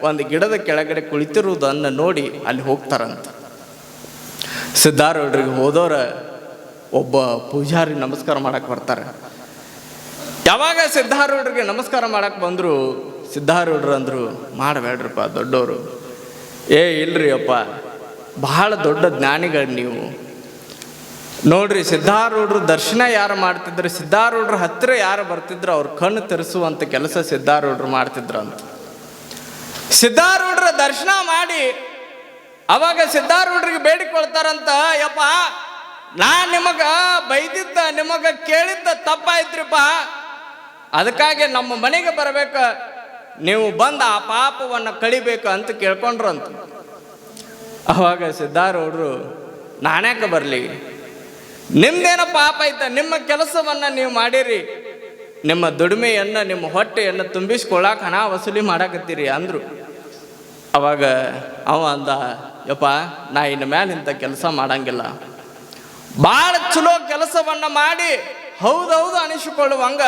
ಒಂದು ಗಿಡದ ಕೆಳಗಡೆ ಕುಳಿತಿರುವುದನ್ನು ನೋಡಿ ಅಲ್ಲಿ ಹೋಗ್ತಾರಂತ. ಸಿದ್ಧಾರೂಢರಿಗೆ ಹೋದವ್ರ ಒಬ್ಬ ಪೂಜಾರಿ ನಮಸ್ಕಾರ ಮಾಡಕ್ಕೆ ಬರ್ತಾರೆ. ಯಾವಾಗ ಸಿದ್ಧಾರೂಢರಿಗೆ ನಮಸ್ಕಾರ ಮಾಡಕ್ಕೆ ಬಂದರು, ಸಿದ್ಧಾರೂಢರು ಅಂದರು, ಮಾಡಬೇಡ್ರಪ್ಪ ದೊಡ್ಡವರು. ಇಲ್ರಿ ಅಪ್ಪ, ಬಹಳ ದೊಡ್ಡ ಜ್ಞಾನಿಗಳು ನೀವು. ನೋಡ್ರಿ, ಸಿದ್ಧಾರೂಢರು ದರ್ಶನ ಯಾರು ಮಾಡ್ತಿದ್ರು, ಸಿದ್ಧಾರೂಢರ ಹತ್ತಿರ ಯಾರು ಬರ್ತಿದ್ರು ಅವ್ರ ಕಣ್ಣು ತೆರೆಸುವಂತ ಕೆಲಸ ಸಿದ್ಧಾರೂಢರು ಮಾಡ್ತಿದ್ರಂತ. ಸಿದ್ಧಾರೂಢರ ದರ್ಶನ ಮಾಡಿ ಅವಾಗ ಸಿದ್ಧಾರೂಢರಿಗೆ ಬೇಡಿಕೊಳ್ತಾರಂತ, ಯಪ್ಪ ನಾ ಬೈದಿದ್ದ ನಿಮಗ ಕೇಳಿದ್ದ ತಪ್ಪಾಯ್ತ್ರಿಪ್ಪ, ಅದಕ್ಕಾಗಿ ನಮ್ಮ ಮನೆಗೆ ಬರ್ಬೇಕ, ನೀವು ಬಂದು ಆ ಪಾಪವನ್ನು ಕಳಿಬೇಕು ಅಂತ ಕೇಳ್ಕೊಂಡ್ರಂತ. ಅವಾಗ ಸಿದ್ಧಾರೂಢರು ನಾಣ್ಯಾಕೆ ಬರಲಿ, ನಿಮ್ದೇನೋ ಪಾಪ ಐತ, ನಿಮ್ಮ ಕೆಲಸವನ್ನು ನೀವು ಮಾಡಿರಿ, ನಿಮ್ಮ ದುಡಿಮೆಯನ್ನು ನಿಮ್ಮ ಹೊಟ್ಟೆಯನ್ನು ತುಂಬಿಸ್ಕೊಳ್ಳಾಕ ಹಣ ವಸೂಲಿ ಮಾಡಾಕತ್ತೀರಿ ಅಂದರು. ಅವಾಗ ಅವ ಅಂದ, ಯಪ್ಪ ನಾ ಇನ್ನು ಮೇಲೆ ಇಂಥ ಕೆಲಸ ಮಾಡಂಗಿಲ್ಲ, ಭಾಳ ಚಲೋ ಕೆಲಸವನ್ನು ಮಾಡಿ ಹೌದೌದು ಅನಿಸಿಕೊಳ್ಳುವಂಗ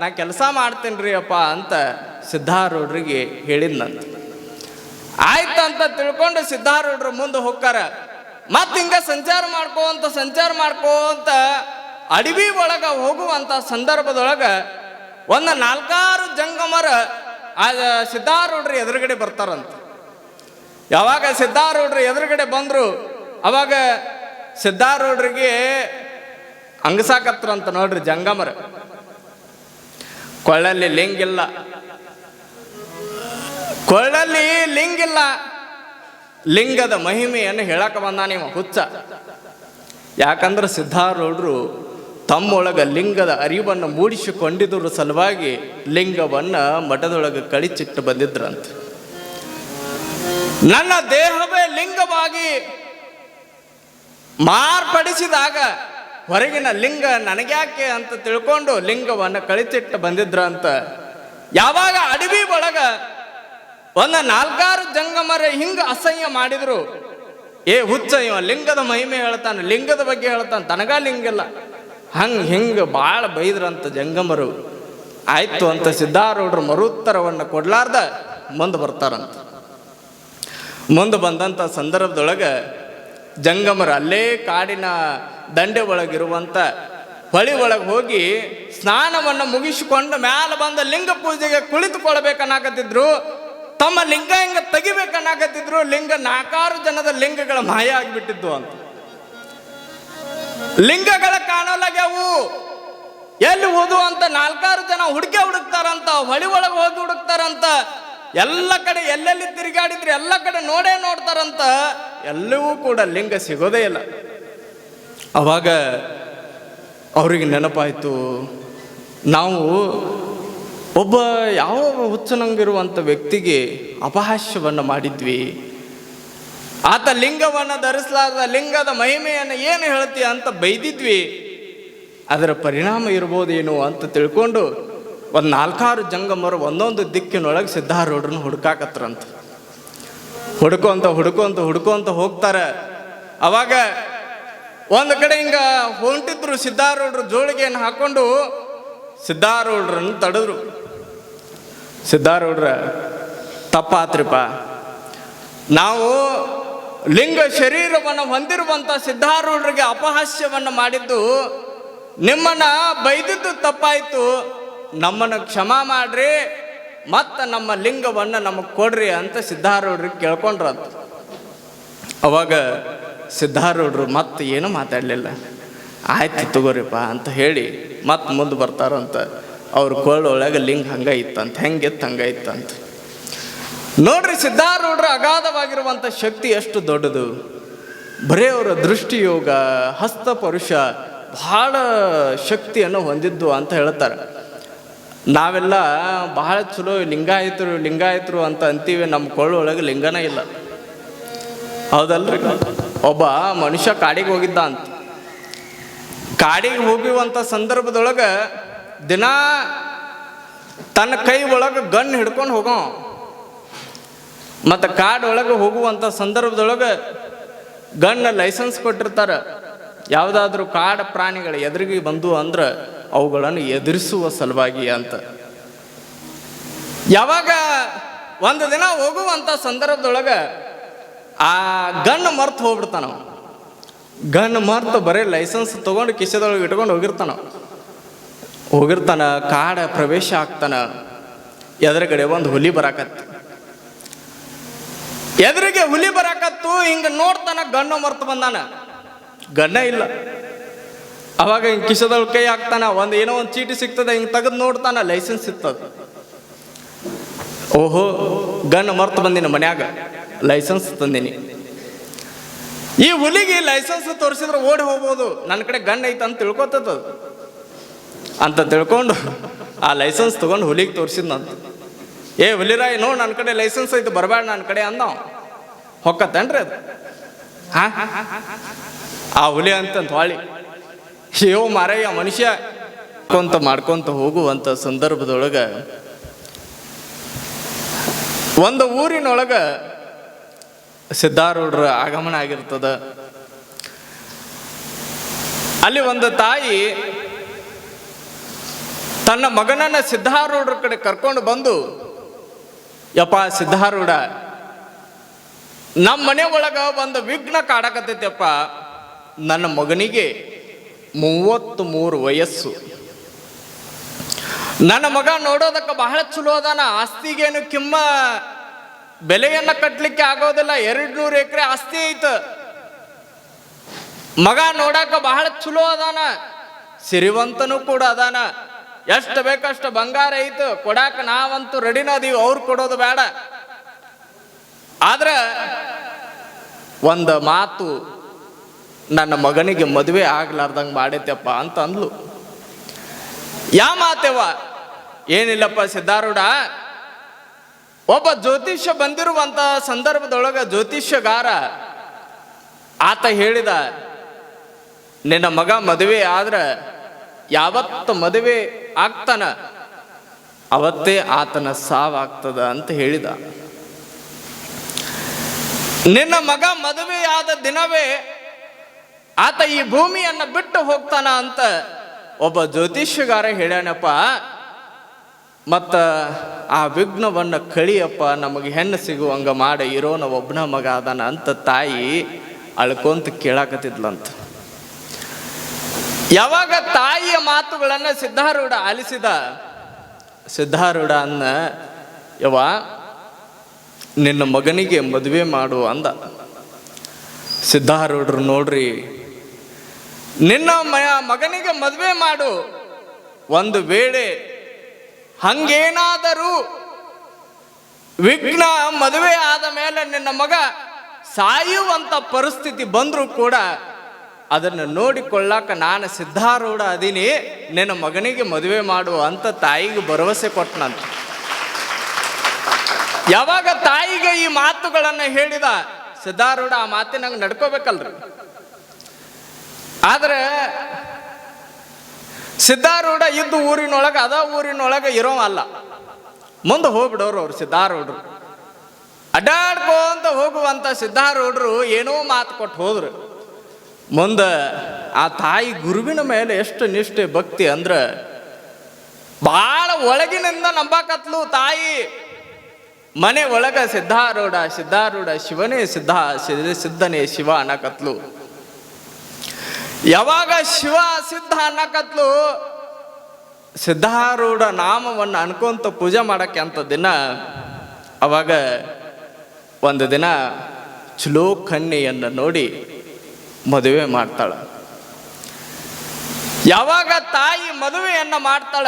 ನಾ ಕೆಲಸ ಮಾಡ್ತೀನಿ ರೀ ಅಪ್ಪ ಅಂತ ಸಿದ್ಧಾರೂಢರಿಗೆ ಹೇಳಿದ್ನಂತ. ಆಯ್ತಂತ ತಿಳ್ಕೊಂಡು ಸಿದ್ಧಾರೂಢರು ಮುಂದೆ ಹೋಗ್ತಾರ. ಮತ್ತೆ ಹಿಂಗ ಸಂಚಾರ ಮಾಡ್ಕೋಂತ ಅಡವಿ ಒಳಗೆ ಹೋಗುವಂಥ ಸಂದರ್ಭದೊಳಗೆ ಒಂದು 4-6 ಜಂಗಮರ ಆ ಸಿದ್ಧಾರೂಢರ ಎದುರುಗಡೆ ಬರ್ತಾರಂತ. ಯಾವಾಗ ಸಿದ್ಧಾರೂಢರು ಎದುರುಗಡೆ ಬಂದರು ಅವಾಗ ಸಿದ್ಧಾರೂಢರಿಗೆ ಅಂಗಸಾಕತ್ರಂತ ನೋಡ್ರಿ ಜಂಗಮರ. ಕೊಳ್ಳಲ್ಲಿ ಲಿಂಗಿಲ್ಲ, ಲಿಂಗದ ಮಹಿಮೆಯನ್ನು ಹೇಳಕ್ಕೆ ಬಂದಾನಿವ ಹುಚ್ಚ. ಯಾಕಂದ್ರೆ ಸಿದ್ಧಾರೂಢರು ತಮ್ಮೊಳಗ ಲಿಂಗದ ಅರಿವನ್ನು ಮೂಡಿಸಿಕೊಂಡಿದ್ರ ಸಲುವಾಗಿ ಲಿಂಗವನ್ನು ಮಠದೊಳಗೆ ಕಳಿಚಿಟ್ಟು ಬಂದಿದ್ರಂತ. ನನ್ನ ದೇಹವೇ ಲಿಂಗವಾಗಿ ಮಾರ್ಪಡಿಸಿದಾಗ ಹೊರಗಿನ ಲಿಂಗ ನನಗ್ಯಾಕೆ ಅಂತ ತಿಳ್ಕೊಂಡು ಲಿಂಗವನ್ನು ಕಳಿಚಿಟ್ಟು ಬಂದಿದ್ರಂತ. ಯಾವಾಗ ಅಡವಿ ಒಳಗ ಒಂದು 4-6 ಜಂಗಮರ ಹಿಂಗ ಅಸಹ್ಯ ಮಾಡಿದ್ರು, ಏ ಹುಚ್ಚ ಇವ ಲಿಂಗದ ಮಹಿಮೆ ಹೇಳ್ತಾನೆ, ಲಿಂಗದ ಬಗ್ಗೆ ಹೇಳ್ತಾನೆ, ತನಗ ಲಿಂಗಿಲ್ಲ, ಹಿಂಗೆ ಭಾಳ ಬೈದ್ರಂತ ಜಂಗಮರು. ಆಯ್ತು ಅಂತ ಸಿದ್ಧಾರೂಢರು ಮರುತ್ತರವನ್ನು ಕೊಡ್ಲಾರ್ದ ಮುಂದೆ ಬರ್ತಾರಂತ. ಮುಂದೆ ಬಂದಂಥ ಸಂದರ್ಭದೊಳಗೆ ಜಂಗಮರು ಅಲ್ಲೇ ಕಾಡಿನ ದಂಡೆ ಒಳಗಿರುವಂಥ ಹೊಳಿ ಒಳಗೆ ಹೋಗಿ ಸ್ನಾನವನ್ನು ಮುಗಿಸಿಕೊಂಡು ಮ್ಯಾಲ ಬಂದ ಲಿಂಗ ಪೂಜೆಗೆ ಕುಳಿತುಕೊಳ್ಬೇಕನ್ನಾಕತ್ತಿದ್ರು. ತಮ್ಮ ಲಿಂಗ ಹಿಂಗ ತೆಗಿಬೇಕನ್ನಾಕತ್ತಿದ್ರು. ಲಿಂಗ 4-6 ಜನದ ಲಿಂಗಗಳ ಮಾಯ ಆಗಿಬಿಟ್ಟಿದ್ದು ಅಂತ. ಲಿಂಗಗಳ ಕಾಣಲಾಗ್ಯಾವು, ಎಲ್ಲಿ ಓದು ಅಂತ 4-6 ಜನ ಹುಡುಕ್ತಾರಂತ, ಹೊಳಿ ಒಳಗೆ ಹೋಗಿ ಹುಡುಕ್ತಾರಂತ. ಎಲ್ಲ ಕಡೆ ಎಲ್ಲೆಲ್ಲಿ ತಿರುಗಾಡಿದ್ರೆ ಎಲ್ಲ ಕಡೆ ನೋಡ್ತಾರಂತ. ಎಲ್ಲವೂ ಕೂಡ ಲಿಂಗ ಸಿಗೋದೇ ಇಲ್ಲ. ಅವಾಗ ಅವ್ರಿಗೆ ನೆನಪಾಯಿತು, ನಾವು ಒಬ್ಬ ಯಾವ ಹುಚ್ಚನಂಗಿರುವಂಥ ವ್ಯಕ್ತಿಗೆ ಅಪಹಾಸ್ಯವನ್ನು ಮಾಡಿದ್ವಿ, ಆತ ಲಿಂಗವನ್ನು ಧರಿಸಲಾರ್ದ ಲಿಂಗದ ಮಹಿಮೆಯನ್ನು ಏನು ಹೇಳ್ತೀಯ ಅಂತ ಬೈದಿದ್ವಿ, ಅದರ ಪರಿಣಾಮ ಇರ್ಬೋದೇನು ಅಂತ ತಿಳ್ಕೊಂಡು ಒಂದು 4-6 ಜಂಗಮರು ಒಂದೊಂದು ದಿಕ್ಕಿನೊಳಗೆ ಸಿದ್ಧಾರೂಢರನ್ನ ಹುಡುಕಾಕತ್ರಂತ. ಹುಡುಕೊಂತ ಹೋಗ್ತಾರೆ. ಅವಾಗ ಒಂದು ಕಡೆ ಹಿಂಗ ಹೊಂಟಿದ್ರು ಸಿದ್ಧಾರೂಢರು ಜೋಳಿಗೆಯನ್ನು ಹಾಕೊಂಡು ಸಿದ್ಧಾರೂಢರನ್ನು ತಡೆದ್ರು. ಸಿದ್ಧಾರೂಢರ ತಪ್ಪಾತ್ರಿಪ, ನಾವು ಲಿಂಗ ಶರೀರವನ್ನು ಹೊಂದಿರುವಂಥ ಸಿದ್ಧಾರೂಢರಿಗೆ ಅಪಹಾಸ್ಯವನ್ನು ಮಾಡಿದ್ದು, ನಿಮ್ಮನ್ನ ಬೈದಿದ್ದು ತಪ್ಪಾಯಿತು, ನಮ್ಮನ್ನು ಕ್ಷಮಾ ಮಾಡ್ರಿ, ಮತ್ತು ನಮ್ಮ ಲಿಂಗವನ್ನು ನಮಗೆ ಕೊಡ್ರಿ ಅಂತ ಸಿದ್ಧಾರೂಢರಿಗೆ ಕೇಳ್ಕೊಂಡ್ರಂತ. ಅವಾಗ ಸಿದ್ಧಾರೂಢರು ಮತ್ತೆ ಏನೂ ಮಾತಾಡಲಿಲ್ಲ. ಆಯ್ತು ತಗೋರಿಪ್ಪ ಅಂತ ಹೇಳಿ ಮತ್ತೆ ಮುಂದೆ ಬರ್ತಾರಂತ. ಅವ್ರ ಕೊಳ್ಳೊಳಗೆ ಲಿಂಗ ಹಂಗಾಯಿತ್ತಂತ, ಹಂಗಾಯಿತ್ತಂತ. ನೋಡ್ರಿ ಸಿದ್ಧಾರೂಢರ ಅಗಾಧವಾಗಿರುವಂಥ ಶಕ್ತಿ ಎಷ್ಟು ದೊಡ್ಡದು. ಬರೇ ಅವರ ದೃಷ್ಟಿಯೋಗ, ಹಸ್ತಪರುಷ ಬಹಳ ಶಕ್ತಿಯನ್ನು ಹೊಂದಿದ್ದು ಅಂತ ಹೇಳ್ತಾರೆ. ನಾವೆಲ್ಲ ಬಹಳ ಚಲೋ ಲಿಂಗಾಯತರು ಅಂತ ಅಂತೀವಿ, ನಮ್ಮ ಕೊಳ್ಳೊಳಗೆ ಲಿಂಗನೇ ಇಲ್ಲ. ಹೌದಲ್ರಿ? ಒಬ್ಬ ಮನುಷ್ಯ ಕಾಡಿಗೆ ಹೋಗಿದ್ದ ಅಂತ. ಕಾಡಿಗೆ ಹೋಗುವಂಥ ಸಂದರ್ಭದೊಳಗೆ ದಿನ ತನ್ನ ಕೈ ಒಳಗೆ ಗನ್ ಹಿಡ್ಕೊಂಡು ಹೋಗೋ. ಮತ್ತು ಕಾಡೊಳಗೆ ಹೋಗುವಂಥ ಸಂದರ್ಭದೊಳಗೆ ಗನ್ನ ಲೈಸೆನ್ಸ್ ಕೊಟ್ಟಿರ್ತಾರೆ. ಯಾವುದಾದ್ರೂ ಕಾಡು ಪ್ರಾಣಿಗಳು ಎದುರಿಗೆ ಬಂದು ಅಂದ್ರೆ ಅವುಗಳನ್ನು ಎದುರಿಸುವ ಸಲುವಾಗಿ ಅಂತ. ಯಾವಾಗ ಒಂದು ದಿನ ಹೋಗುವಂಥ ಸಂದರ್ಭದೊಳಗೆ ಆ ಗನ್ ಮರ್ತು ಹೋಗ್ಬಿಡ್ತಾನ. ಗನ್ ಮರ್ತು ಬರೀ ಲೈಸೆನ್ಸ್ ತೊಗೊಂಡು ಕಿಸೆದೊಳಗೆ ಇಟ್ಕೊಂಡು ಹೋಗಿರ್ತಾನ. ಕಾಡ ಪ್ರವೇಶ ಆಗ್ತಾನ. ಎದುರುಗಡೆ ಒಂದು ಹುಲಿ ಬರಾಕತ್ತು. ಹಿಂಗೆ ನೋಡ್ತಾನ, ಗನ್ನು ಮರ್ತು ಬಂದಾನ, ಗನ್ನ ಇಲ್ಲ. ಅವಾಗ ಹಿಂಗೆ ಕಿಸದೊಳಗೆ ಕೈ ಹಾಕ್ತಾನ. ಏನೋ ಒಂದು ಚೀಟಿ ಸಿಗ್ತದೆ, ಹಿಂಗೆ ತೆಗೆದು ನೋಡ್ತಾನ, ಲೈಸೆನ್ಸ್ ಸಿಗ್ತದ. ಓಹೋ, ಗನ್ ಮರ್ತು ಬಂದಿನ ಮನ್ಯಾಗ, ಲೈಸೆನ್ಸ್ ತಂದೀನಿ. ಈ ಹುಲಿಗೆ ಲೈಸೆನ್ಸ್ ತೋರಿಸಿದ್ರೆ ಓಡಿ ಹೋಗ್ಬೋದು, ನನ್ನ ಕಡೆ ಗನ್ ಐತೆ ಅಂತ ತಿಳ್ಕೊತದ ಅಂತ ತಿಳ್ಕೊಂಡು ಆ ಲೈಸೆನ್ಸ್ ತಗೊಂಡು ಹುಲಿಗೆ ತೋರಿಸಿದ್ನಂತ. ಏ ಹುಲಿರಾಯ್ ನೋಡ್ ನನ್ನ ಕಡೆ ಲೈಸೆನ್ಸ್ ಐತೆ ಬರಬೇಡ ನನ್ನ ಕಡೆ ಅಂದ ಹೊಕ್ಕತ್ತೇನ್ರಿ ಅದು ಆ ಹುಲಿ ಅಂತಂತ ಹೊಳಿ ಅಯ್ಯೋ ಮಾರಯ್ಯ ಮನುಷ್ಯ ಮಾಡ್ಕೊಂತ ಹೋಗುವಂತ ಸಂದರ್ಭದೊಳಗ ಒಂದು ಊರಿನೊಳಗ ಸಿದ್ಧಾರೂಢರ ಆಗಮನ ಆಗಿರ್ತದ. ಅಲ್ಲಿ ಒಂದು ತಾಯಿ ತನ್ನ ಮಗನನ್ನ ಸಿದ್ಧಾರೂಢರ ಕಡೆ ಕರ್ಕೊಂಡು ಬಂದು, ಯಪ್ಪ ಸಿದ್ಧಾರೂಢ, ನಮ್ಮ ಮನೆ ಒಳಗ ಒಂದು ವಿಘ್ನ ಕಾಡಕತ್ತೈತಪ್ಪ. ನನ್ನ ಮಗನಿಗೆ 33 ವಯಸ್ಸು. ನನ್ನ ಮಗ ನೋಡೋದಕ್ಕೆ ಬಹಳ ಚಲೋ ಅದಾನ. ಆಸ್ತಿಗೇನು ಕಿಮ್ಮ ಬೆಲೆಯನ್ನ ಕಟ್ಟಲಿಕ್ಕೆ ಆಗೋದಿಲ್ಲ. 200 ಎಕರೆ ಆಸ್ತಿ ಐತ. ಮಗ ನೋಡಾಕ ಬಹಳ ಚಲೋ ಅದಾನ, ಸಿರಿವಂತನೂ ಕೂಡ ಅದಾನ. ಎಷ್ಟು ಬೇಕಷ್ಟು ಬಂಗಾರ ಐತು, ಕೊಡಾಕ ನಾವಂತೂ ರೆಡಿನ ಅದೀವಿ, ಅವ್ರು ಕೊಡೋದು ಬೇಡ. ಆದ್ರ ಒಂದು ಮಾತು ನನ್ನ ಮಗನಿಗೆ ಮದುವೆ ಆಗ್ಲಾರ್ದಂಗೆ ಮಾಡೈತಪ್ಪ ಅಂತ ಅಂದ್ಲು. ಯಾ ಮಾತೆವ? ಏನಿಲ್ಲಪ್ಪ ಸಿದ್ಧಾರೂಢ, ಒಬ್ಬ ಜ್ಯೋತಿಷ್ಯ ಬಂದಿರುವಂತ ಸಂದರ್ಭದೊಳಗ ಜ್ಯೋತಿಷ್ಯಗಾರ ಆತ ಹೇಳಿದ, ನಿನ್ನ ಮಗ ಮದುವೆ ಆದ್ರ ಯಾವತ್ತ ಮದುವೆ ಆಗ್ತಾನ ಅವತ್ತೇ ಆತನ ಸಾವಾಗ್ತದ ಅಂತ ಹೇಳಿದ. ನಿನ್ನ ಮಗ ಮದುವೆ ಆದ ದಿನವೇ ಆತ ಈ ಭೂಮಿಯನ್ನ ಬಿಟ್ಟು ಹೋಗ್ತಾನ ಅಂತ ಒಬ್ಬ ಜ್ಯೋತಿಷ್ಯಗಾರ ಹೇಳ್ಯಾನಪ್ಪ. ಮತ್ತ ಆ ವಿಘ್ನವನ್ನ ಕಳಿಯಪ್ಪ, ನಮಗೆ ಹೆಣ್ಣು ಸಿಗುವಂಗ ಮಾಡ, ಇರೋನ ಒಬ್ಬನ ಮಗ ಅದಾನ ಅಂತ ತಾಯಿ ಅಳ್ಕೊಂತ ಕೇಳಾಕತ್ತಿದ್ಲಂತ. ಯಾವಾಗ ತಾಯಿಯ ಮಾತುಗಳನ್ನ ಸಿದ್ಧಾರೂಢ ಆಲಿಸಿದ, ಸಿದ್ಧಾರೂಢ ಅನ್ನ ಯವ್ವ ನಿನ್ನ ಮಗನಿಗೆ ಮದುವೆ ಮಾಡು ಅಂದ. ಸಿದ್ಧಾರೂಢರು ನೋಡ್ರಿ, ನಿನ್ನ ಮಗನಿಗೆ ಮದುವೆ ಮಾಡು, ಒಂದು ವೇಳೆ ಹಂಗೇನಾದರೂ ವಿಘ್ನ ಮದುವೆ ಆದ ಮೇಲೆ ನಿನ್ನ ಮಗ ಸಾಯುವಂತ ಪರಿಸ್ಥಿತಿ ಬಂದರೂ ಕೂಡ ಅದನ್ನು ನೋಡಿಕೊಳ್ಳಾಕ ನಾನು ಸಿದ್ಧಾರೂಢ ಅದೀನಿ, ನಿನ್ನ ಮಗನಿಗೆ ಮದುವೆ ಮಾಡು ಅಂತ ತಾಯಿಗೆ ಭರವಸೆ ಕೊಟ್ಟನಂತ. ಯಾವಾಗ ತಾಯಿಗೆ ಈ ಮಾತುಗಳನ್ನ ಹೇಳಿದ ಸಿದ್ಧಾರೂಢ, ಆ ಮಾತಿನಂಗೆ ನಡ್ಕೋಬೇಕಲ್ರಿ. ಆದ್ರೆ ಸಿದ್ಧಾರೂಢ ಇದ್ದು ಊರಿನೊಳಗೆ ಅದ ಊರಿನೊಳಗೆ ಇರೋ ಅಲ್ಲ, ಮುಂದೆ ಹೋಗ್ಬಿಡೋರು ಅವ್ರು ಸಿದ್ಧಾರೂಢರು. ಅಡ್ಡಾಡ್ಕೊಂತ ಹೋಗುವಂತ ಸಿದ್ಧಾರೂಢರು ಏನೋ ಮಾತು ಕೊಟ್ಟು ಹೋದ್ರು. ಮುಂದೆ ಆ ತಾಯಿ ಗುರುವಿನ ಮೇಲೆ ಎಷ್ಟು ನಿಷ್ಠೆ ಭಕ್ತಿ ಅಂದ್ರೆ ಬಹಳ ಒಳಗಿನಿಂದ ನಂಬಾಕತ್ಲು ತಾಯಿ. ಮನೆ ಒಳಗ ಸಿದ್ಧಾರೂಢ ಸಿದ್ಧಾರೂಢ ಶಿವನೇ ಸಿದ್ಧನೇ ಶಿವ ಅನ್ನಕತ್ಲು. ಯಾವಾಗ ಶಿವ ಸಿದ್ಧ ಅನ್ನಕತ್ಲು, ಸಿದ್ಧಾರೂಢ ನಾಮವನ್ನು ಅನ್ಕೊಂತ ಪೂಜೆ ಮಾಡಕ್ಕೆ ಅಂತ ದಿನ, ಅವಾಗ ಒಂದು ದಿನ ಚಲೋ ಕನ್ಯೆಯನ್ನು ನೋಡಿ ಮದುವೆ ಮಾಡ್ತಾಳ. ಯಾವಾಗ ತಾಯಿ ಮದುವೆಯನ್ನ ಮಾಡ್ತಾಳ,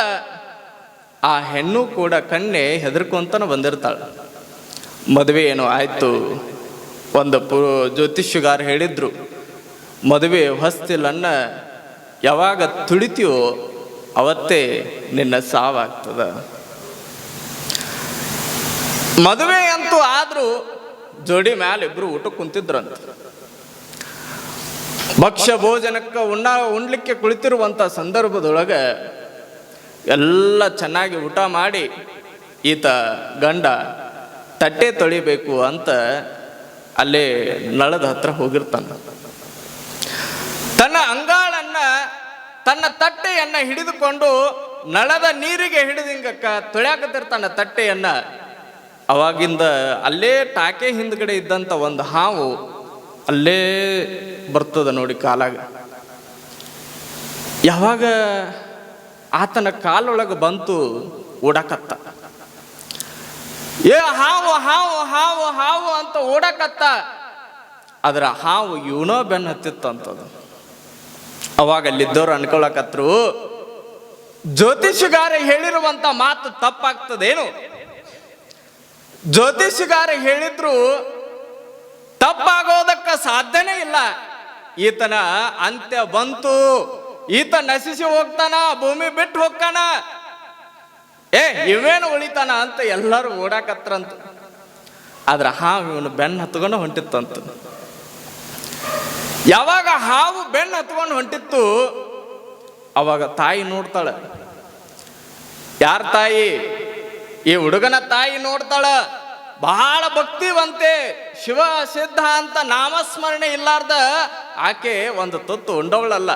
ಆ ಹೆಣ್ಣು ಕೂಡ ಕನ್ಯೆ ಹೆದರ್ಕೊಂತನ ಬಂದಿರ್ತಾಳ. ಮದುವೆ ಏನೋ ಆಯ್ತು. ಒಂದು ಜ್ಯೋತಿಷ್ಯಗಾರ ಹೇಳಿದ್ರು, ಮದುವೆ ಹೊಸ್ತಿಲನ್ನ ಯಾವಾಗ ತುಳಿತೀಯೋ ಅವತ್ತೇ ನಿನ್ನ ಸಾವಾಗ್ತದ. ಮದುವೆ ಅಂತೂ ಆದ್ರೂ ಜೋಡಿ ಮ್ಯಾಲ ಇಬ್ರು ಊಟಕ್ಕೆ ಕುಂತಿದ್ರಂತ. ಭಕ್ಷ್ಯ ಭೋಜನಕ್ಕೆ ಉಣ್ಲಿಕ್ಕೆ ಕುಳಿತಿರುವಂತ ಸಂದರ್ಭದೊಳಗ ಎಲ್ಲ ಚೆನ್ನಾಗಿ ಊಟ ಮಾಡಿ ಈತ ಗಂಡ ತಟ್ಟೆ ತೊಳಿಬೇಕು ಅಂತ ಅಲ್ಲೇ ನಳದ ಹತ್ರ ಹೋಗಿರ್ತಾನ. ತನ್ನ ಅಂಗಾಳನ್ನ ತನ್ನ ತಟ್ಟೆಯನ್ನ ಹಿಡಿದುಕೊಂಡು ನಳದ ನೀರಿಗೆ ಹಿಡಿದಿಂಗ ತೊಳ್ಯಾಕತ್ತಿರ್ತಾನ ತಟ್ಟೆಯನ್ನ. ಅವಾಗಿಂದ ಅಲ್ಲೇ ಟಾಕೆ ಹಿಂದ್ಗಡೆ ಇದ್ದಂತ ಒಂದು ಹಾವು ಅಲ್ಲೇ ಬರ್ತದ ನೋಡಿ ಕಾಲಾಗ. ಯಾವಾಗ ಆತನ ಕಾಲೊಳಗೆ ಬಂತು ಓಡಕತ್ತ, ಏ ಹಾವು ಹಾವು ಹಾವು ಹಾವು ಅಂತ ಓಡಕತ್ತ. ಅದರ ಹಾವು ಇವನೋ ಬೆನ್ನ ಹತ್ತಿತ್ತಂತದು. ಅವಾಗ ಅಲ್ಲಿದ್ದವ್ರು ಅನ್ಕೊಳಕತ್ರು, ಜ್ಯೋತಿಷಗಾರ ಹೇಳಿರುವಂತ ಮಾತು ತಪ್ಪಾಗ್ತದೇನು? ಜ್ಯೋತಿಷಗಾರ ಹೇಳಿದ್ರು ತಪ್ಪಾಗೋದಕ್ಕೆ ಸಾಧ್ಯನೇ ಇಲ್ಲ. ಈತನ ಅಂತ್ಯ ಬಂತು, ಈತ ನಶಿಸಿ ಹೋಗ್ತಾನ, ಭೂಮಿ ಬಿಟ್ಟು ಹೋಗ್ತಾನ. ಇವೇನು ಉಳಿತಾನ ಅಂತ ಎಲ್ಲರೂ ಓಡಾಕತ್ರಂತ. ಆದ್ರೆ ಹಾವು ಇವನು ಬೆನ್ನು ಹತ್ಕೊಂಡು ಹೊಂಟಿತ್ತಂತ. ಯಾವಾಗ ಹಾವು ಬೆನ್ನು ಹತ್ಕೊಂಡು ಹೊಂಟಿತ್ತು, ಅವಾಗ ತಾಯಿ ನೋಡ್ತಾಳ. ಯಾರ ತಾಯಿ? ಈ ಹುಡುಗನ ತಾಯಿ ನೋಡ್ತಾಳ. ಬಹಳ ಭಕ್ತಿವಂತೆ, ಶಿವ ಸಿದ್ಧ ಅಂತ ನಾಮಸ್ಮರಣೆ ಇಲ್ಲಾರ್ದ ಆಕೆ ಒಂದು ತುತ್ತು ಉಂಡವಳಲ್ಲ.